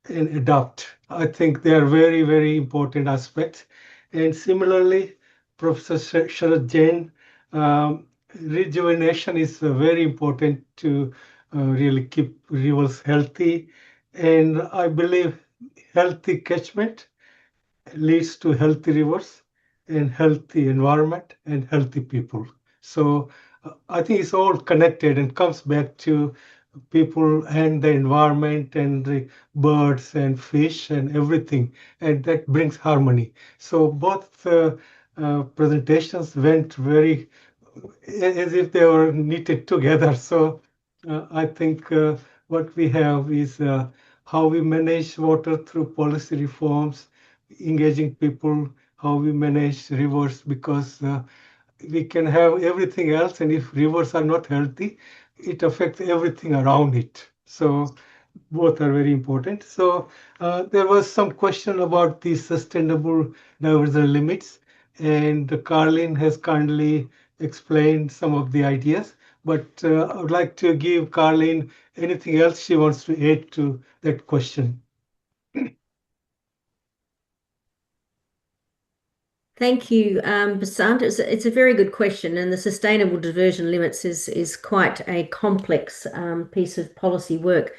and adopt. I think they are very, very important aspects. And similarly, Professor Sharad Jain, rejuvenation is very important to really keep rivers healthy. And I believe healthy catchment leads to healthy rivers and healthy environment and healthy people. So I think it's all connected and comes back to people and the environment and the birds and fish and everything, and that brings harmony. So both presentations went very as if they were knitted together. So I think what we have is how we manage water through policy reforms, engaging people, how we manage rivers, because we can have everything else, and if rivers are not healthy, it affects everything around it. So both are very important. So there was some question about the sustainable diversion limits, and Karlene has kindly explained some of the ideas, but I would like to give Karlene anything else she wants to add to that question. Thank you, Basant. It's a very good question, and the sustainable diversion limits is quite a complex piece of policy work.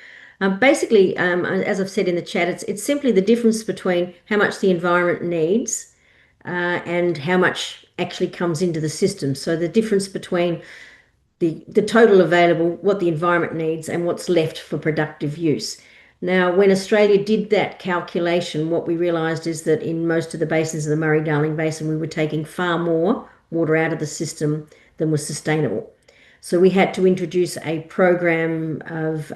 Basically, as I've said in the chat, it's simply the difference between how much the environment needs and how much actually comes into the system. So the difference between the total available, what the environment needs, and what's left for productive use. Now, when Australia did that calculation, what we realised is that in most of the basins of the Murray-Darling Basin, we were taking far more water out of the system than was sustainable. So we had to introduce a program of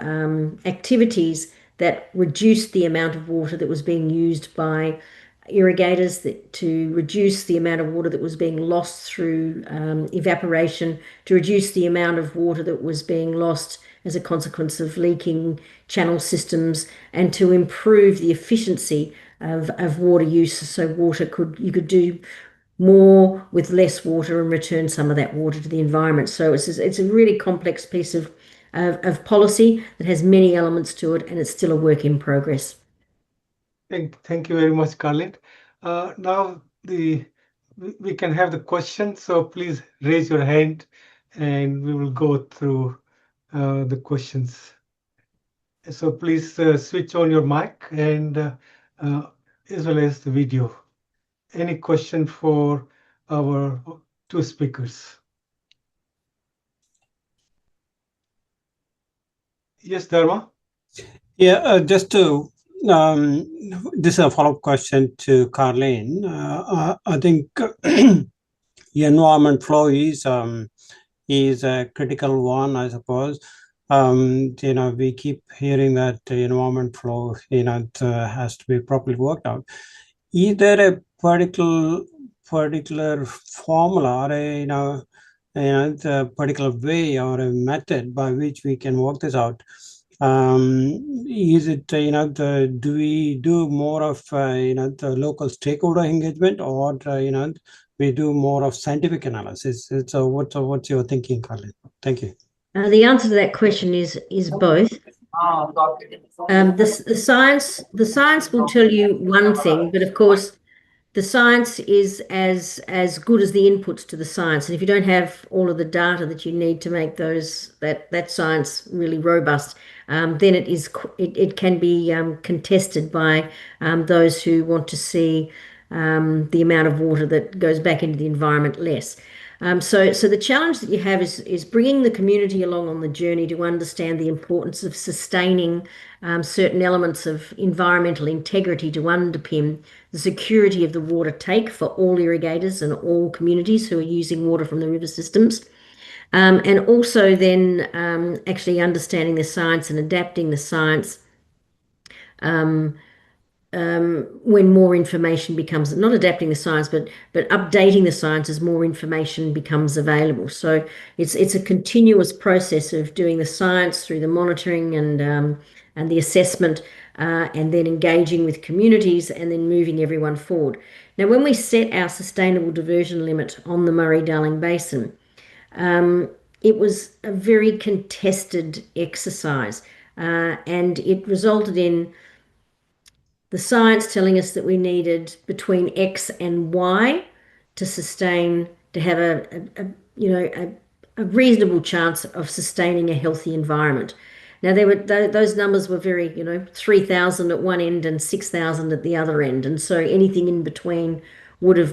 activities that reduced the amount of water that was being used by irrigators, to reduce the amount of water that was being lost through evaporation, to reduce the amount of water that was being lost as a consequence of leaking channel systems, and to improve the efficiency of water use, so you could do more with less water and return some of that water to the environment. So it's a really complex piece of policy that has many elements to it, and it's still a work in progress. Thank you very much, Karlene. Now we can have the question, so please raise your hand and we will go through the questions. So please switch on your mic and as well as the video. Any question for our two speakers? Yes, Dharma? Yeah, just to this is a follow-up question to Karlene. I think environment flow is a critical one, I suppose. We keep hearing that the environment flow, has to be properly worked out. Is there a particular formula or a particular way or a method by which we can work this out? Is it do we do more of the local stakeholder engagement, or we do more of scientific analysis? So what's your thinking, Karlene? Thank you. The answer to that question is both. The science will tell you one thing, but of course the science is as good as the inputs to the science. And if you don't have all of the data that you need to make that science really robust, then it can be contested by those who want to see the amount of water that goes back into the environment less. So the challenge that you have is bringing the community along on the journey to understand the importance of sustaining certain elements of environmental integrity to underpin the security of the water take for all irrigators and all communities who are using water from the river systems. And also then actually understanding the science and adapting the science when more information becomes, not adapting the science, but updating the science as more information becomes available. So it's a continuous process of doing the science through the monitoring and the assessment, and then engaging with communities and then moving everyone forward. Now, when we set our sustainable diversion limit on the Murray-Darling Basin, it was a very contested exercise, and it resulted in the science telling us that we needed between X and Y to have a reasonable chance of sustaining a healthy environment. Now those numbers were very 3,000 at one end and 6,000 at the other end, and so anything in between would have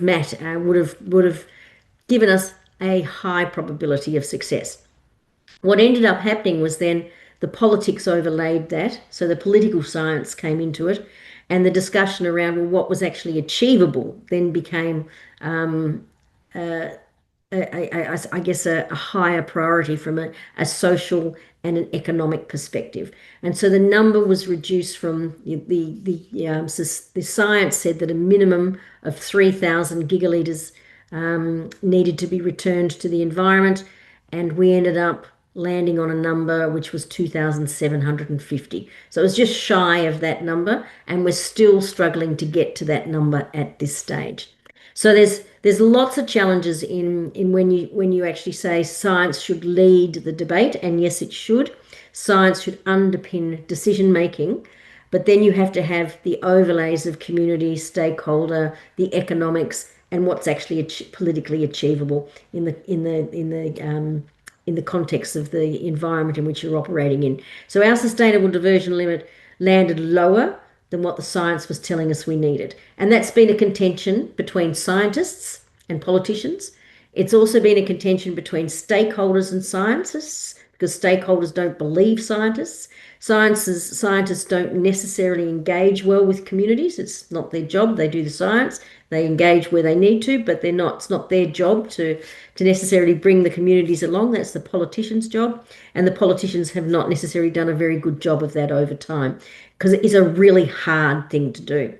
given us a high probability of success. What ended up happening was then the politics overlaid that, so the political science came into it, and the discussion around what was actually achievable then became, I guess, a higher priority from a social and an economic perspective. And so the number was reduced from the science said that a minimum of 3,000 gigalitres needed to be returned to the environment, and we ended up landing on a number which was 2,750. So it was just shy of that number, and we're still struggling to get to that number at this stage. So there's lots of challenges in when you actually say science should lead the debate, and yes, it should. Science should underpin decision making, but then you have to have the overlays of community, stakeholder, the economics, and what's actually politically achievable in the context of the environment in which you're operating in. So our sustainable diversion limit landed lower than what the science was telling us we needed. And that's been a contention between scientists and politicians. It's also been a contention between stakeholders and scientists, because stakeholders don't believe scientists. Scientists don't necessarily engage well with communities. It's not their job. They do the science. They engage where they need to, but it's not their job to necessarily bring the communities along. That's the politician's job. And the politicians have not necessarily done a very good job of that over time, because it is a really hard thing to do.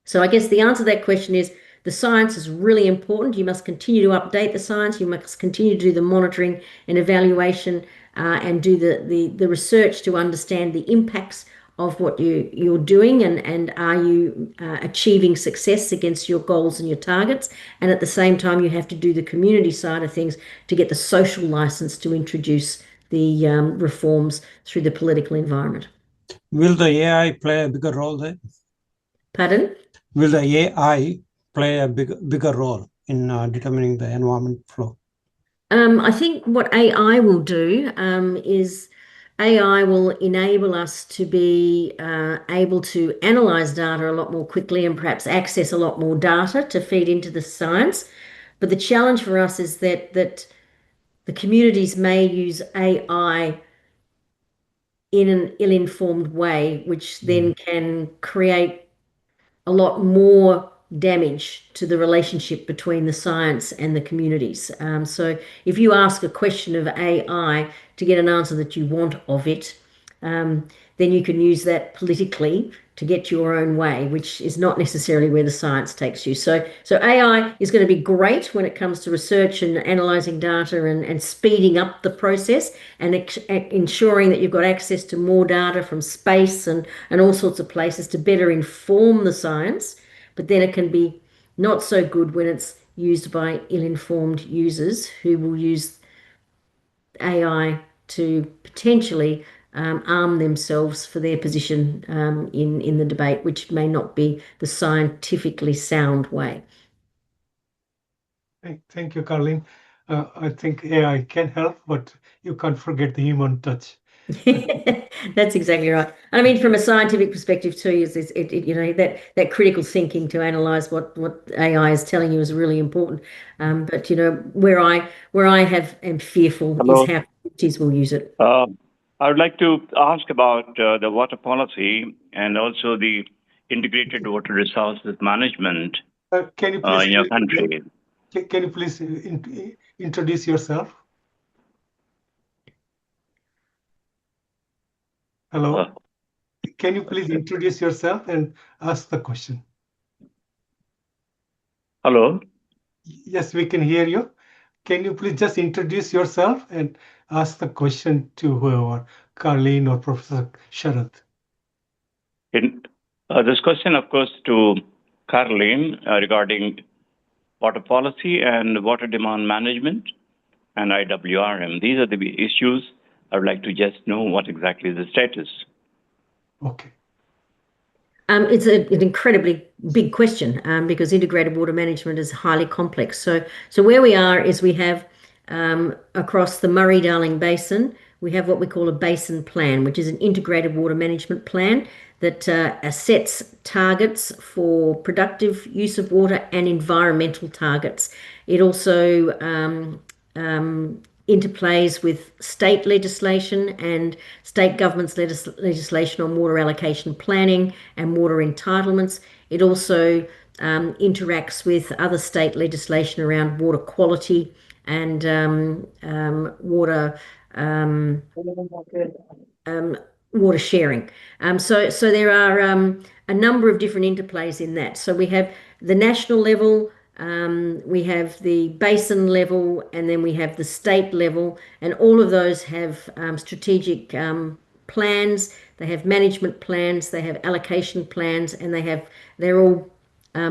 So I guess the answer to that question is the science is really important. You must continue to update the science. You must continue to do the monitoring and evaluation and do the research to understand the impacts of what you're doing, and are you achieving success against your goals and your targets. And at the same time, you have to do the community side of things to get the social license to introduce the reforms through the political environment. Will the AI play a bigger role there? Pardon? Will the AI play a bigger role in determining the environment flow? I think what AI will do is AI will enable us to be able to analyze data a lot more quickly and perhaps access a lot more data to feed into the science. But the challenge for us is that the communities may use AI in an ill-informed way, which then can create a lot more damage to the relationship between the science and the communities. So if you ask a question of AI to get an answer that you want of it, then you can use that politically to get your own way, which is not necessarily where the science takes you. So AI is going to be great when it comes to research and analysing data and speeding up the process and ensuring that you've got access to more data from space and all sorts of places to better inform the science. But then it can be not so good when it's used by ill-informed users who will use AI to potentially arm themselves for their position in the debate, which may not be the scientifically sound way. Thank you, Karlene. I think AI can help, but you can't forget the human touch. That's exactly right. I mean, from a scientific perspective too, is you know, that critical thinking to analyze what AI is telling you is really important. But you know, where I am fearful Hello. is how communities will use it. I would like to ask about the water policy and also the integrated water resources management Can you please in your country. Can you please introduce yourself? Hello. Can you please introduce yourself and ask the question? Hello. Yes, we can hear you. Can you please just introduce yourself and ask the question to whoever, Karlene or Professor Sharad? This question, of course, to Karlene regarding water policy and water demand management and IWRM. These are the issues. I would like to just know what exactly is the status. Okay. It's an incredibly big question because integrated water management is highly complex. So where we are is we have across the Murray-Darling Basin, we have what we call a basin plan, which is an integrated water management plan that sets targets for productive use of water and environmental targets. It also interplays with state legislation and state governments' legislation on water allocation planning and water entitlements. It also interacts with other state legislation around water quality and water water sharing. So there are a number of different interplays in that. So we have the national level, we have the basin level, and then we have the state level, and all of those have strategic plans. They have management plans, they have allocation plans, and they're all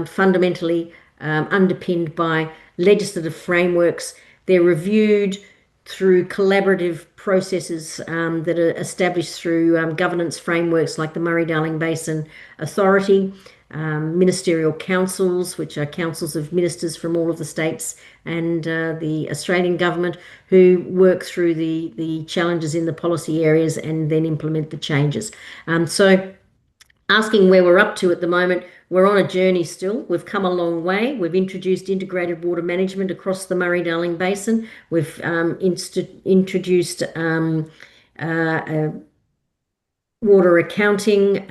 fundamentally underpinned by legislative frameworks. They're reviewed through collaborative processes that are established through governance frameworks like the Murray-Darling Basin Authority. ministerial councils, which are councils of ministers from all of the states and the Australian government, who work through the challenges in the policy areas and then implement the changes. So asking where we're up to at the moment, we're on a journey still. We've come a long way. We've introduced integrated water management across the Murray-Darling Basin. We've introduced water accounting,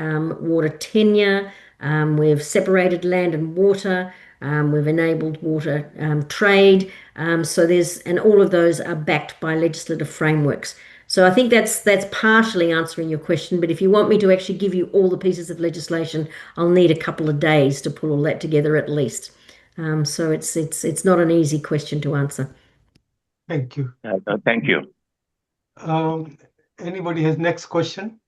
water tenure. We've separated land and water. We've enabled water trade. And all of those are backed by legislative frameworks. So I think that's partially answering your question. But if you want me to actually give you all the pieces of legislation, I'll need a couple of days to pull all that together at least. So it's not an easy question to answer. Thank you. Thank you. Anybody has next question?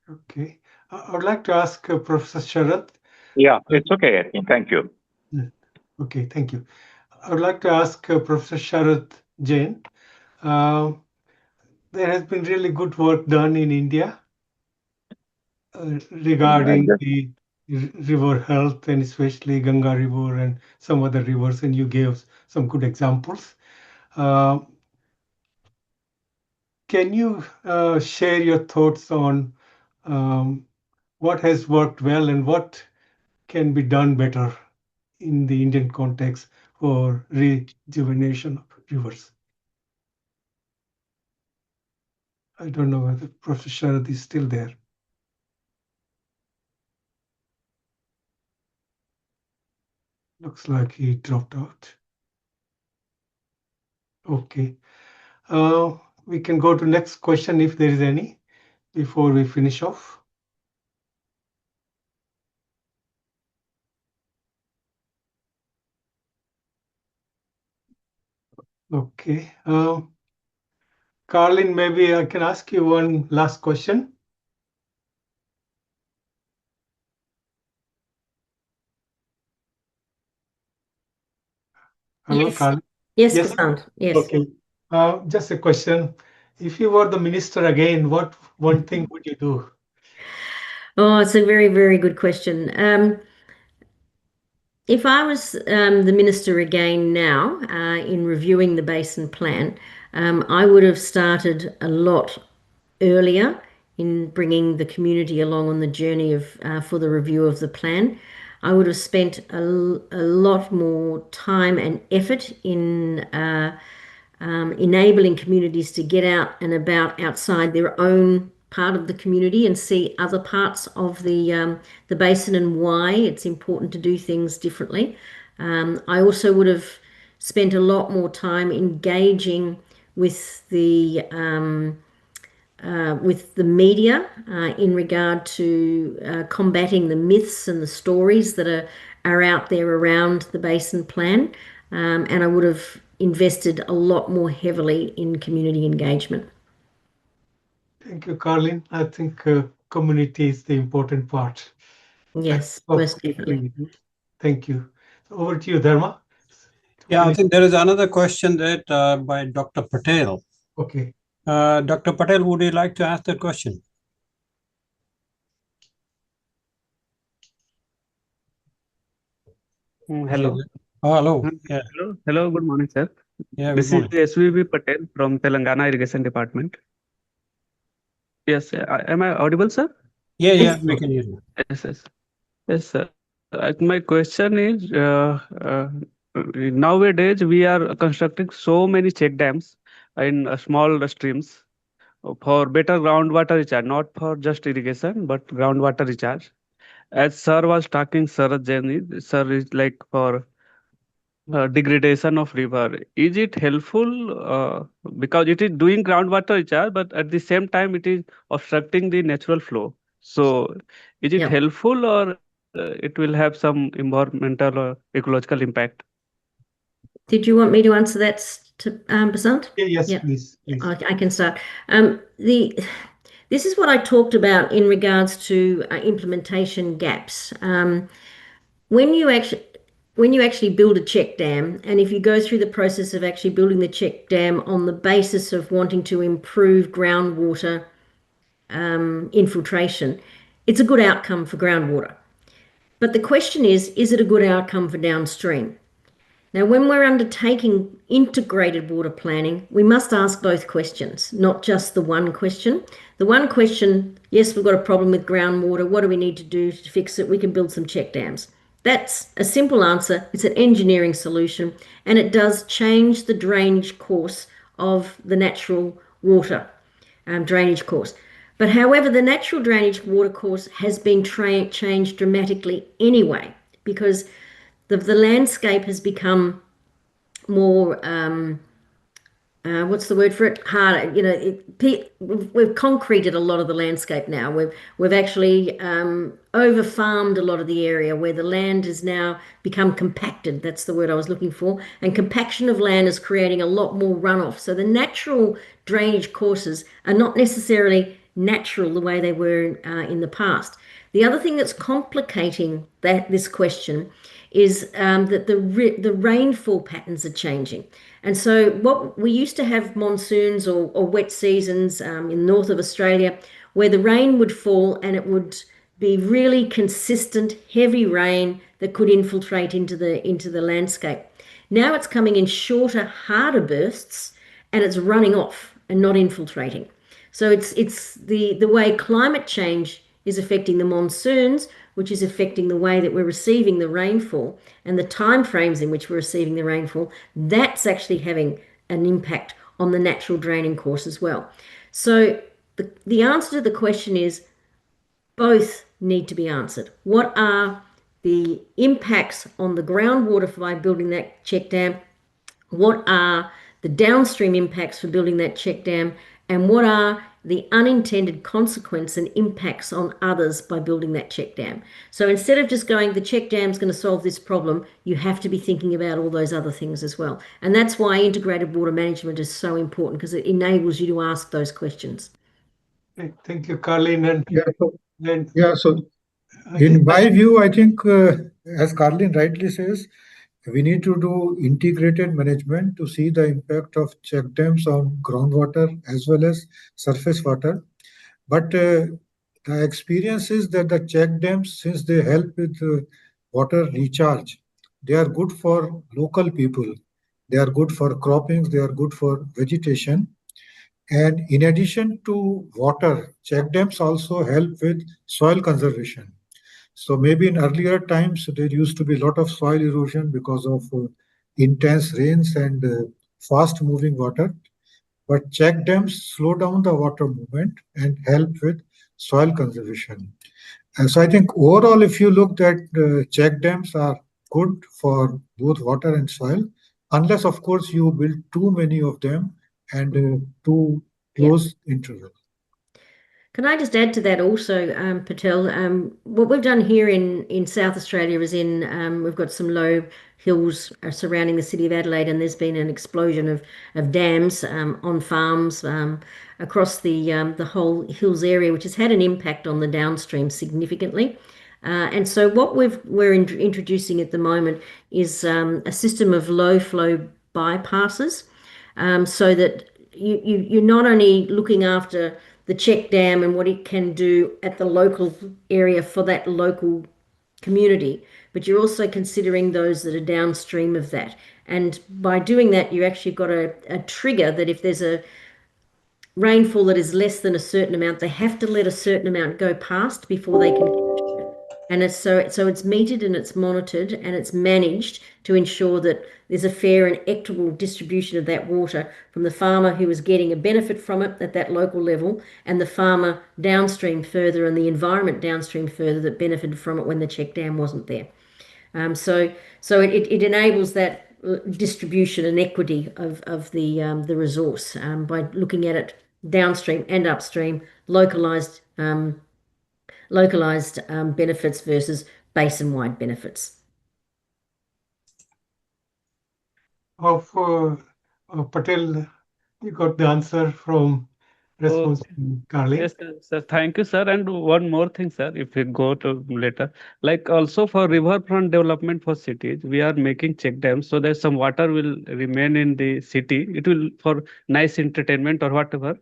Okay. I would like to ask Professor Sharad. Yeah, it's okay. I think. Thank you. Okay, thank you. I would like to ask Professor Sharad Jain. There has been really good work done in India regarding the river health, and especially Ganga River and some other rivers, and you gave some good examples. Can you share your thoughts on what has worked well and what can be done better in the Indian context for rejuvenation of rivers? I don't know whether Professor Sharad is still there. Looks like he dropped out. Okay. We can go to next question if there is any before we finish off. Okay. Karlene, maybe I can ask you one last question. Hello, Yes. Karlene. Yes, Yes. Basant. Yes. Okay. Just a question. If you were the minister again, what one thing would you do? Oh, it's a very, very good question. If I was the minister again now in reviewing the basin plan, I would have started a lot earlier in bringing the community along on the journey of for the review of the plan. I would have spent a lot more time and effort in enabling communities to get out and about outside their own part of the community and see other parts of the basin and why it's important to do things differently. I also would have spent a lot more time engaging with the media in regard to combating the myths and the stories that are out there around the basin plan. And I would have invested a lot more heavily in community engagement. Thank you, Karlene. I think community is the important part. Yes, of most definitely. Thank you. Over to you, Dharma. Yeah, I think there is another question that by Dr. Patel. Okay. Dr. Patel, would you like to ask that question? Hello. Oh, hello. Yeah. Hello. Good morning, sir. Yeah, This good morning. is SVB Patel from Telangana Irrigation Department. Yes, am I audible, sir? Yeah, we can hear you. Yes, sir. My question is, nowadays we are constructing so many check dams in small streams for better groundwater recharge, not for just irrigation, but groundwater recharge. As sir was talking, Sharad Jain, sir is like for degradation of river. Is it helpful because it is doing groundwater recharge, but at the same time it is obstructing the natural flow? So is it helpful or it will have some environmental or ecological impact? Did you want me to answer that, Basant? Yes, please. I can start. This is what I talked about in regards to implementation gaps. When you actually build a check dam, and if you go through the process of actually building the check dam on the basis of wanting to improve groundwater infiltration, it's a good outcome for groundwater. But the question is it a good outcome for downstream? Now, when we're undertaking integrated water planning, we must ask both questions, not just the one question. The one question, yes, we've got a problem with groundwater. What do we need to do to fix it? We can build some check dams. That's a simple answer. It's an engineering solution, and it does change the drainage course of the natural water drainage course. But however, the natural drainage water course has been changed dramatically anyway, because the landscape has become more, what's the word for it? Harder. You know, we've concreted a lot of the landscape now. We've actually over farmed a lot of the area where the land has now become compacted. That's the word I was looking for. And compaction of land is creating a lot more runoff. So the natural drainage courses are not necessarily natural the way they were in the past. The other thing that's complicating this question is that the rainfall patterns are changing. And so what we used to have monsoons or wet seasons in north of Australia where the rain would fall and it would be really consistent, heavy rain that could infiltrate into the landscape. Now it's coming in shorter, harder bursts and it's running off and not infiltrating. So it's the way climate change is affecting the monsoons, which is affecting the way that we're receiving the rainfall and the time frames in which we're receiving the rainfall. That's actually having an impact on the natural draining course as well. So the answer to the question is both need to be answered. What are the impacts on the groundwater by building that check dam? What are the downstream impacts for building that check dam? And what are the unintended consequences and impacts on others by building that check dam? So instead of just going, the check dam is going to solve this problem, you have to be thinking about all those other things as well. And that's why integrated water management is so important, because it enables you to ask those questions. Thank you, Karlene. So in my view, I think, as Karlene rightly says, we need to do integrated management to see the impact of check dams on groundwater as well as surface water. But the experience is that the check dams, since they help with water recharge, they are good for local people. They are good for croppings. They are good for vegetation. And in addition to water, check dams also help with soil conservation. So maybe in earlier times, there used to be a lot of soil erosion because of intense rains and fast moving water. But check dams slow down the water movement and help with soil conservation. And so I think overall, if you look at check dams are good for both water and soil, unless of course you build too many of them and too close interval. Can I just add to that also, Patel? What we've done here in South Australia is we've got some low hills surrounding the city of Adelaide, and there's been an explosion of dams on farms across the whole hills area, which has had an impact on the downstream significantly. And so what we're introducing at the moment is a system of low flow bypasses, so that you're not only looking after the check dam and what it can do at the local area for that local community, but you're also considering those that are downstream of that. And by doing that, you actually got a trigger that if there's a rainfall that is less than a certain amount, they have to let a certain amount go past before they can catch it. And it's metered and it's monitored and it's managed to ensure that there's a fair and equitable distribution of that water from the farmer who is getting a benefit from it at that local level, and the farmer downstream further and the environment downstream further that benefited from it when the check dam wasn't there. So it enables that distribution and equity of the resource by looking at it downstream and upstream, localized benefits versus basin-wide benefits. Patel, you got the answer from response to Karlene. Yes, sir. Thank you, sir. And one more thing, sir, if we go to later, like also for riverfront development for cities, we are making check dams so that some water will remain in the city. It will for nice entertainment or whatever.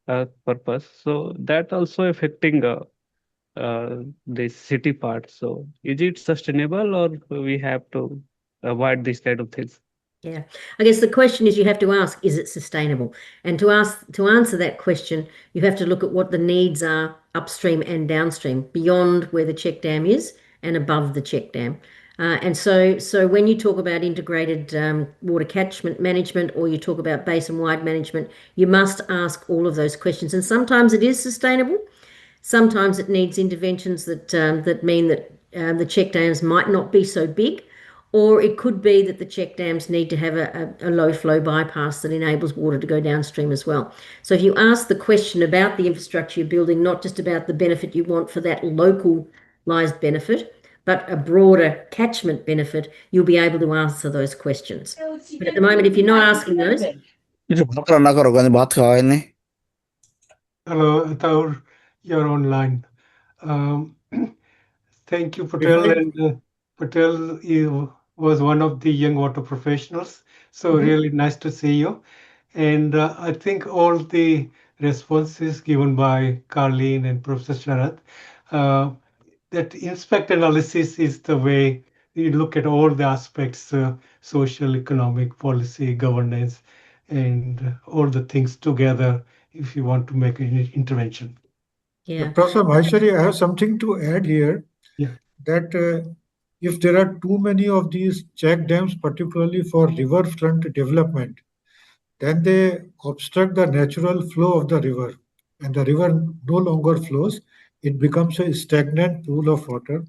purpose. So that also affecting the city part. So is it sustainable, or we have to avoid these kind of things? Yeah, I guess the question is, you have to ask, is it sustainable? And to answer that question, you have to look at what the needs are upstream and downstream, beyond where the check dam is and above the check dam. And so when you talk about integrated water catchment management, or you talk about basin-wide management, you must ask all of those questions. And sometimes it is sustainable. Sometimes it needs interventions that mean that the check dams might not be so big, or it could be that the check dams need to have a low flow bypass that enables water to go downstream as well. So if you ask the question about the infrastructure you're building, not just about the benefit you want for that localized benefit, but a broader catchment benefit, you'll be able to answer those questions. But at the moment, if you're not asking those, Hello, Ataur, you're online. Um, Thank you, If Patel. I, And Patel, you was one of the young water professionals. So really nice to see you. And I think all the responses given by Karlene and Professor Sharad, that impact analysis is the way you look at all the aspects, social, economic, policy, governance, and all the things together if you want to make an intervention. yeah. Professor Maheshwari, I have something to add here. Yeah. That if there are too many of these check dams, particularly for riverfront development, then they obstruct the natural flow of the river, and the river no longer flows. It becomes a stagnant pool of water,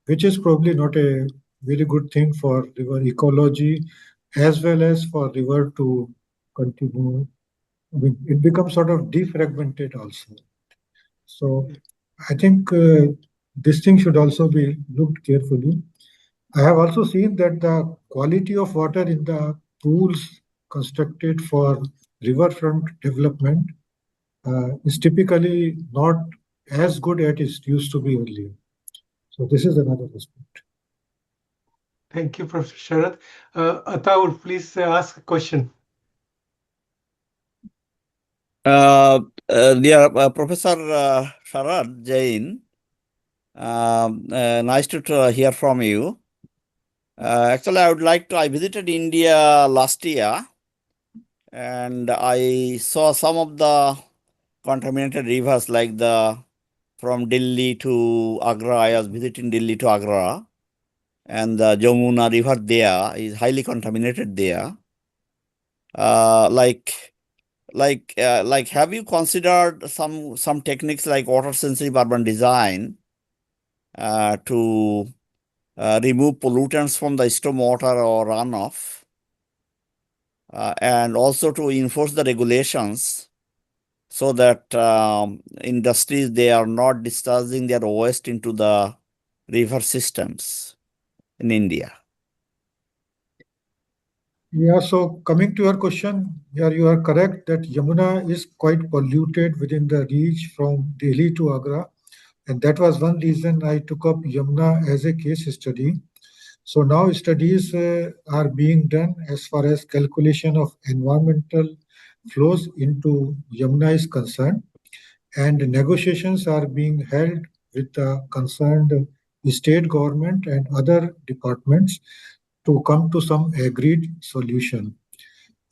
which is probably not a very good thing for river ecology as well as for river to continue. I mean, it becomes sort of defragmented also. So I think this thing should also be looked carefully. I have also seen that the quality of water in the pools constructed for riverfront development is typically not as good as it used to be earlier. So this is another aspect. Thank you, Professor Sharad. Ataur, please ask a question. Dear Professor Sharad Jain, nice to hear from you. Actually, I visited India last year, and I saw some of the contaminated rivers, like from Delhi to Agra. I was visiting Delhi to Agra, and the Jamuna River there is highly contaminated there. Have you considered some techniques like water sensitive urban design to remove pollutants from the stormwater or runoff, and also to enforce the regulations so that industries, they are not discharging their waste into the river systems in India? Yeah, so coming to your question, yeah, you are correct that Yamuna is quite polluted within the reach from Delhi to Agra. And that was one reason I took up Yamuna as a case study. So now studies are being done as far as calculation of environmental flows into Yamuna is concerned. And negotiations are being held with the concerned state government and other departments to come to some agreed solution.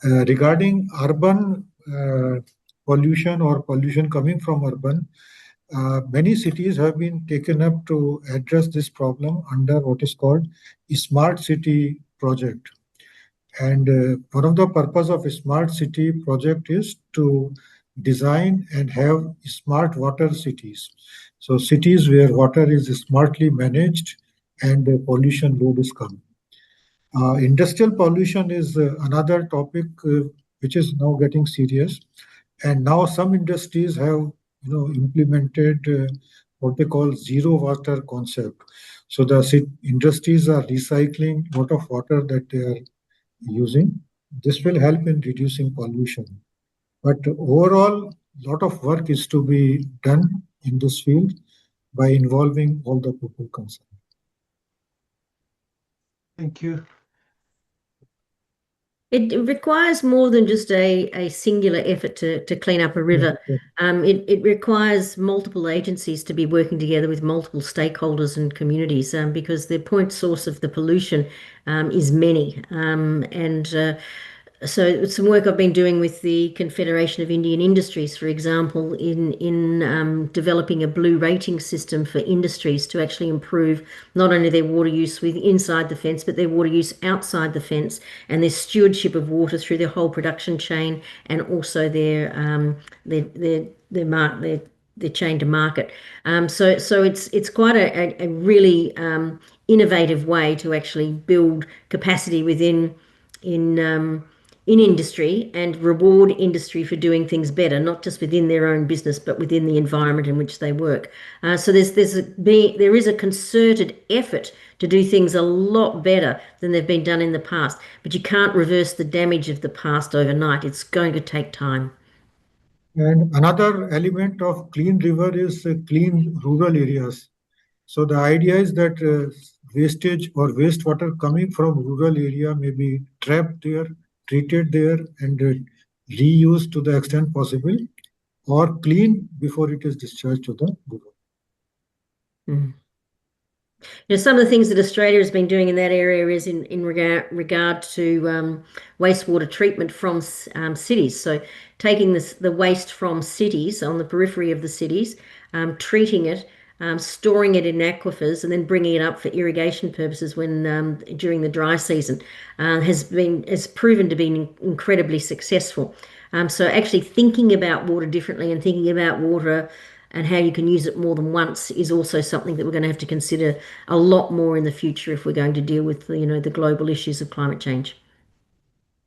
Regarding urban pollution or pollution coming from urban, many cities have been taken up to address this problem under what is called a smart city project. And one of the purpose of a smart city project is to design and have smart water cities. So cities where water is smartly managed and pollution load is come. Industrial pollution is another topic which is now getting serious, and now some industries have implemented what they call zero water concept. So the industries are recycling a lot of water that they are using. This will help in reducing pollution. But overall, a lot of work is to be done in this field by involving all the people concerned. Thank you. It requires more than just a singular effort to clean up a river. It requires multiple agencies to be working together with multiple stakeholders and communities, because the point source of the pollution is many. So some work I've been doing with the Confederation of Indian Industries, for example, in developing a blue rating system for industries to actually improve not only their water use inside the fence, but their water use outside the fence and their stewardship of water through their whole production chain, and also their chain to market. So it's quite a really innovative way to actually build capacity within in industry and reward industry for doing things better, not just within their own business, but within the environment in which they work. So there is a concerted effort to do things a lot better than they've been done in the past. But you can't reverse the damage of the past overnight. It's going to take time. And another element of clean river is clean rural areas. So the idea is that wastage or wastewater coming from rural area may be trapped there, treated there, and reused to the extent possible, or cleaned before it is discharged to the river. Some of the things that Australia has been doing in that area is in regard to wastewater treatment from cities. So taking the waste from cities on the periphery of the cities, treating it, storing it in aquifers, and then bringing it up for irrigation purposes when during the dry season has proven to be incredibly successful. So actually thinking about water differently and thinking about water and how you can use it more than once is also something that we're going to have to consider a lot more in the future if we're going to deal with the global issues of climate change.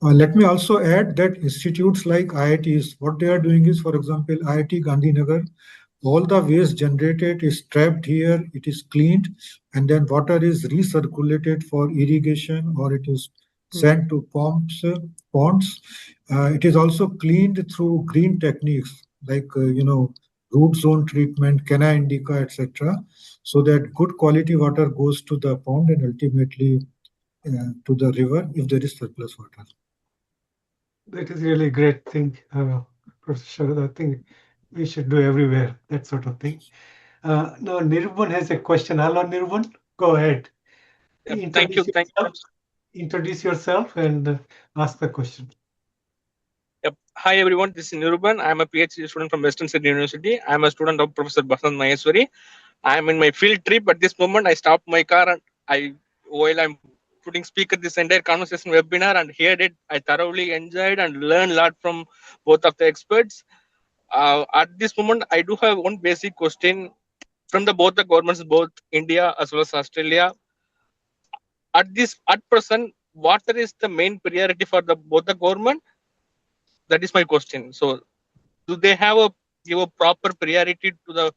Let me also add that institutes like IITs, what they are doing is, for example, IIT Gandhinagar, all the waste generated is trapped here, it is cleaned, and then water is recirculated for irrigation, or it is sent to ponds. It is also cleaned through green techniques like root zone treatment, Canna indica, etc., so that good quality water goes to the pond and ultimately to the river if there is surplus water. That is really a great thing, Professor Sharad. I think we should do everywhere, that sort of thing. Now, Nirvan has a question. Hello, Nirvan. Go ahead. Thank you. Introduce yourself and ask the question. Yep. Hi, everyone. This is Nirvan. I'm a PhD student from Western Sydney University. I'm a student of Professor Basant Maheswari. I'm in my field trip. At this moment, I stopped my car and while I'm putting speaker this entire conversation webinar and heard it, I thoroughly enjoyed and learned a lot from both of the experts. At this moment, I do have one basic question from both the governments, both India as well as Australia. At present, water is the main priority for both the government. That is my question. So, do they give a proper priority to the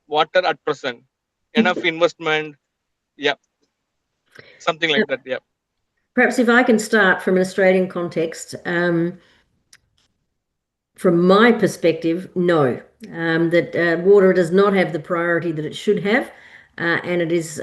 water at present? Enough investment? Yeah, something like that. Yeah. Perhaps if I can start from an Australian context, from my perspective, no, that water does not have the priority that it should have, and it is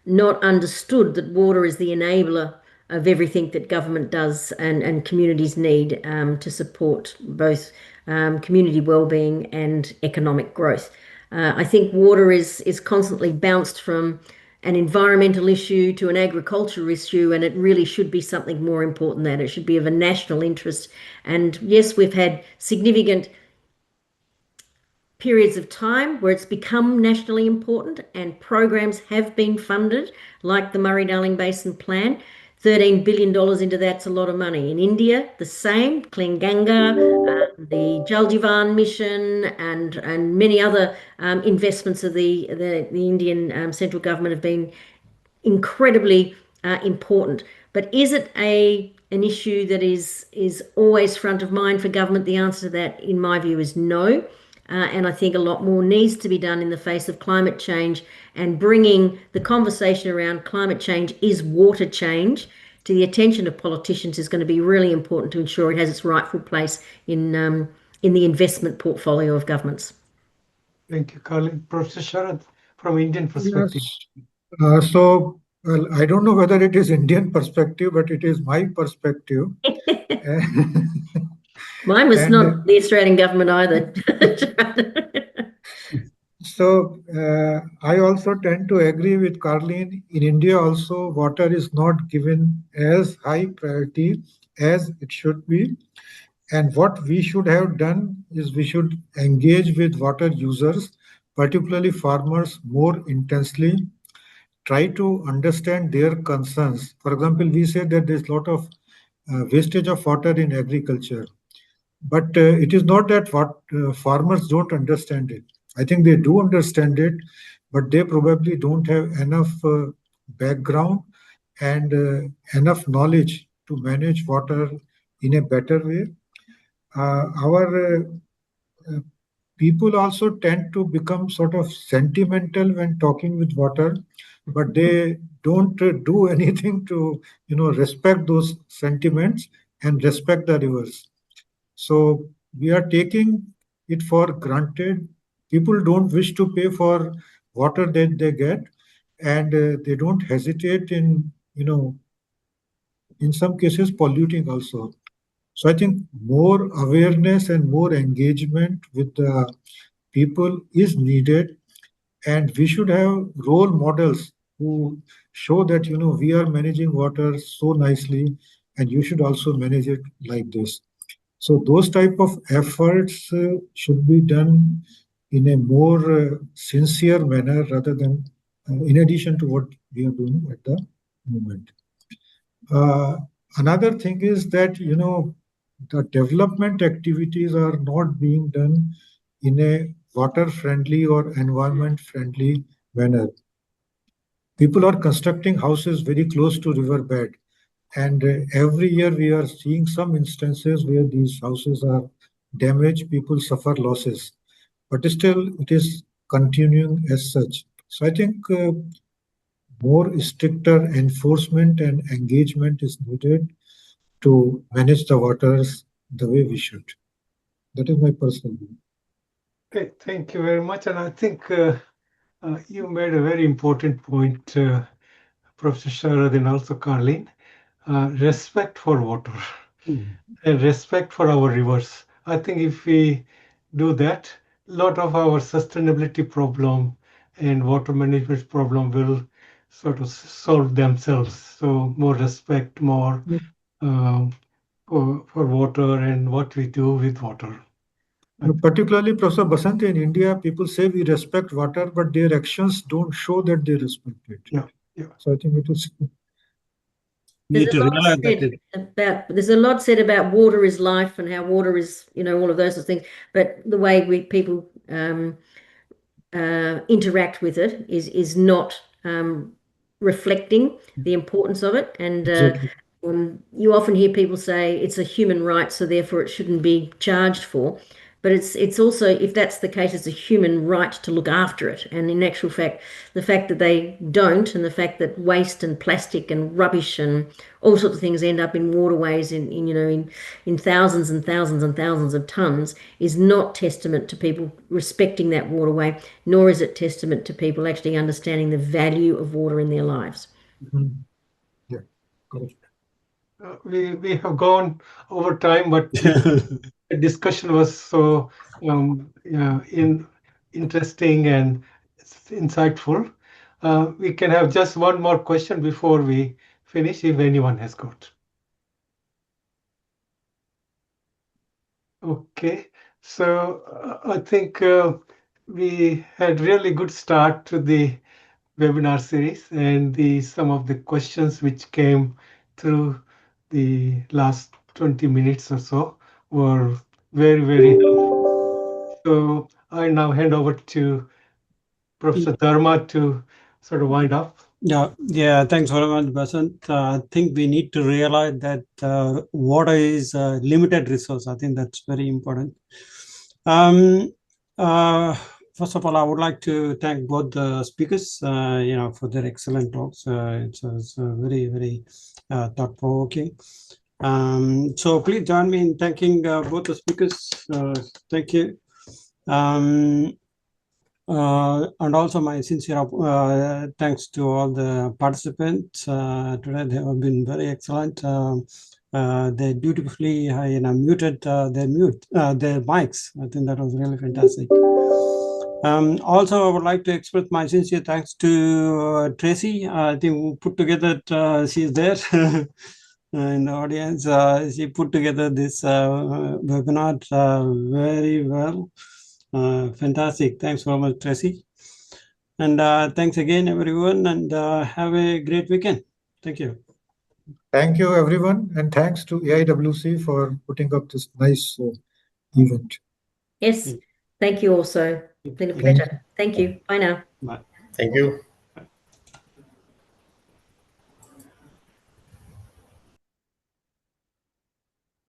not understood that water is the enabler of everything that government does and communities need to support both community well-being and economic growth. I think water is constantly bounced from an environmental issue to an agricultural issue, and it really should be something more important than that. It should be of a national interest. And yes, we've had significant periods of time where it's become nationally important and programs have been funded, like the Murray-Darling Basin Plan. $13 billion into that's a lot of money. In India, the same, Clean Ganga, the Jal Jeevan mission, and many other investments of the Indian central government have been incredibly important. But is it an issue that is always front of mind for government? The answer to that, in my view, is no. And I think a lot more needs to be done in the face of climate change, and bringing the conversation around climate change is water change to the attention of politicians is going to be really important to ensure it has its rightful place in the investment portfolio of governments. Thank you, Karlene. Professor Sharad, from Indian perspective. Yes. So Well, I don't know whether it is Indian perspective, but it is my perspective. Mine was And, not the Australian government either. So I also tend to agree with Karlene. In India also, water is not given as high priority as it should be. And what we should have done is we should engage with water users, particularly farmers, more intensely, try to understand their concerns. For example, we say that there's a lot of wastage of water in agriculture. But it is not that what farmers don't understand it. I think they do understand it, but they probably don't have enough background and enough knowledge to manage water in a better way. Our people also tend to become sort of sentimental when talking with water, but they don't do anything to respect those sentiments and respect the rivers. So we are taking it for granted. People don't wish to pay for water that they get, and they don't hesitate in some cases, polluting also. So I think more awareness and more engagement with the people is needed, and we should have role models who show that we are managing water so nicely, and you should also manage it like this. So those type of efforts should be done in a more sincere manner rather than in addition to what we are doing at the moment. Another thing is that the development activities are not being done in a water friendly or environment friendly manner. People are constructing houses very close to riverbed, and every year we are seeing some instances where these houses are damaged, people suffer losses, but still it is continuing as such. So I think more stricter enforcement and engagement is needed to manage the waters the way we should. That is my personal view. Okay, thank you very much. And I think you made a very important point, Professor Sharad and also Karlene. Respect for water and respect for our rivers. I think if we do that, a lot of our sustainability problem and water management problem will sort of solve themselves. So more respect, more for water and what we do with water. Particularly, Professor Basant, in India, people say we respect water, but their actions don't show that they respect it. Yeah, yeah. So I think it is. There's a lot said about water is life and how water is, all of those sorts of things. But the way people interact with it is not reflecting the importance of it. And you often hear people say it's a human right, so therefore it shouldn't be charged for. But it's also, if that's the case, it's a human right to look after it. And in actual fact, the fact that they don't, and the fact that waste and plastic and rubbish and all sorts of things end up in waterways in thousands and thousands and thousands of tons is not testament to people respecting that waterway, nor is it testament to people actually understanding the value of water in their lives. Yeah, correct. We have gone over time, but the discussion was so interesting and insightful. We can have just one more question before we finish, if anyone has got. Okay, so I think we had really good start to the webinar series, and some of the questions which came through the last 20 minutes or so were very, very helpful. So I now hand over to Professor Dharma to sort of wind up. Yeah, thanks very much, Basant. I think we need to realize that water is a limited resource. I think that's very important. First of all, I would like to thank both the speakers, for their excellent talks. It was very, very thought-provoking. So please join me in thanking both the speakers. Thank you. And also my sincere thanks to all the participants today. They have been very excellent. They beautifully muted their mics. I think that was really fantastic. Also, I would like to express my sincere thanks to Tracy. I think we put together, she's there in the audience. She put together this webinar very well. Fantastic. Thanks so much, Tracy. And thanks again, everyone, and have a great weekend. Thank you. Thank you, everyone, and thanks to AIWC for putting up this nice event. Yes, thank you also. It's been a pleasure. Thank you. Bye now. Bye. Thank you.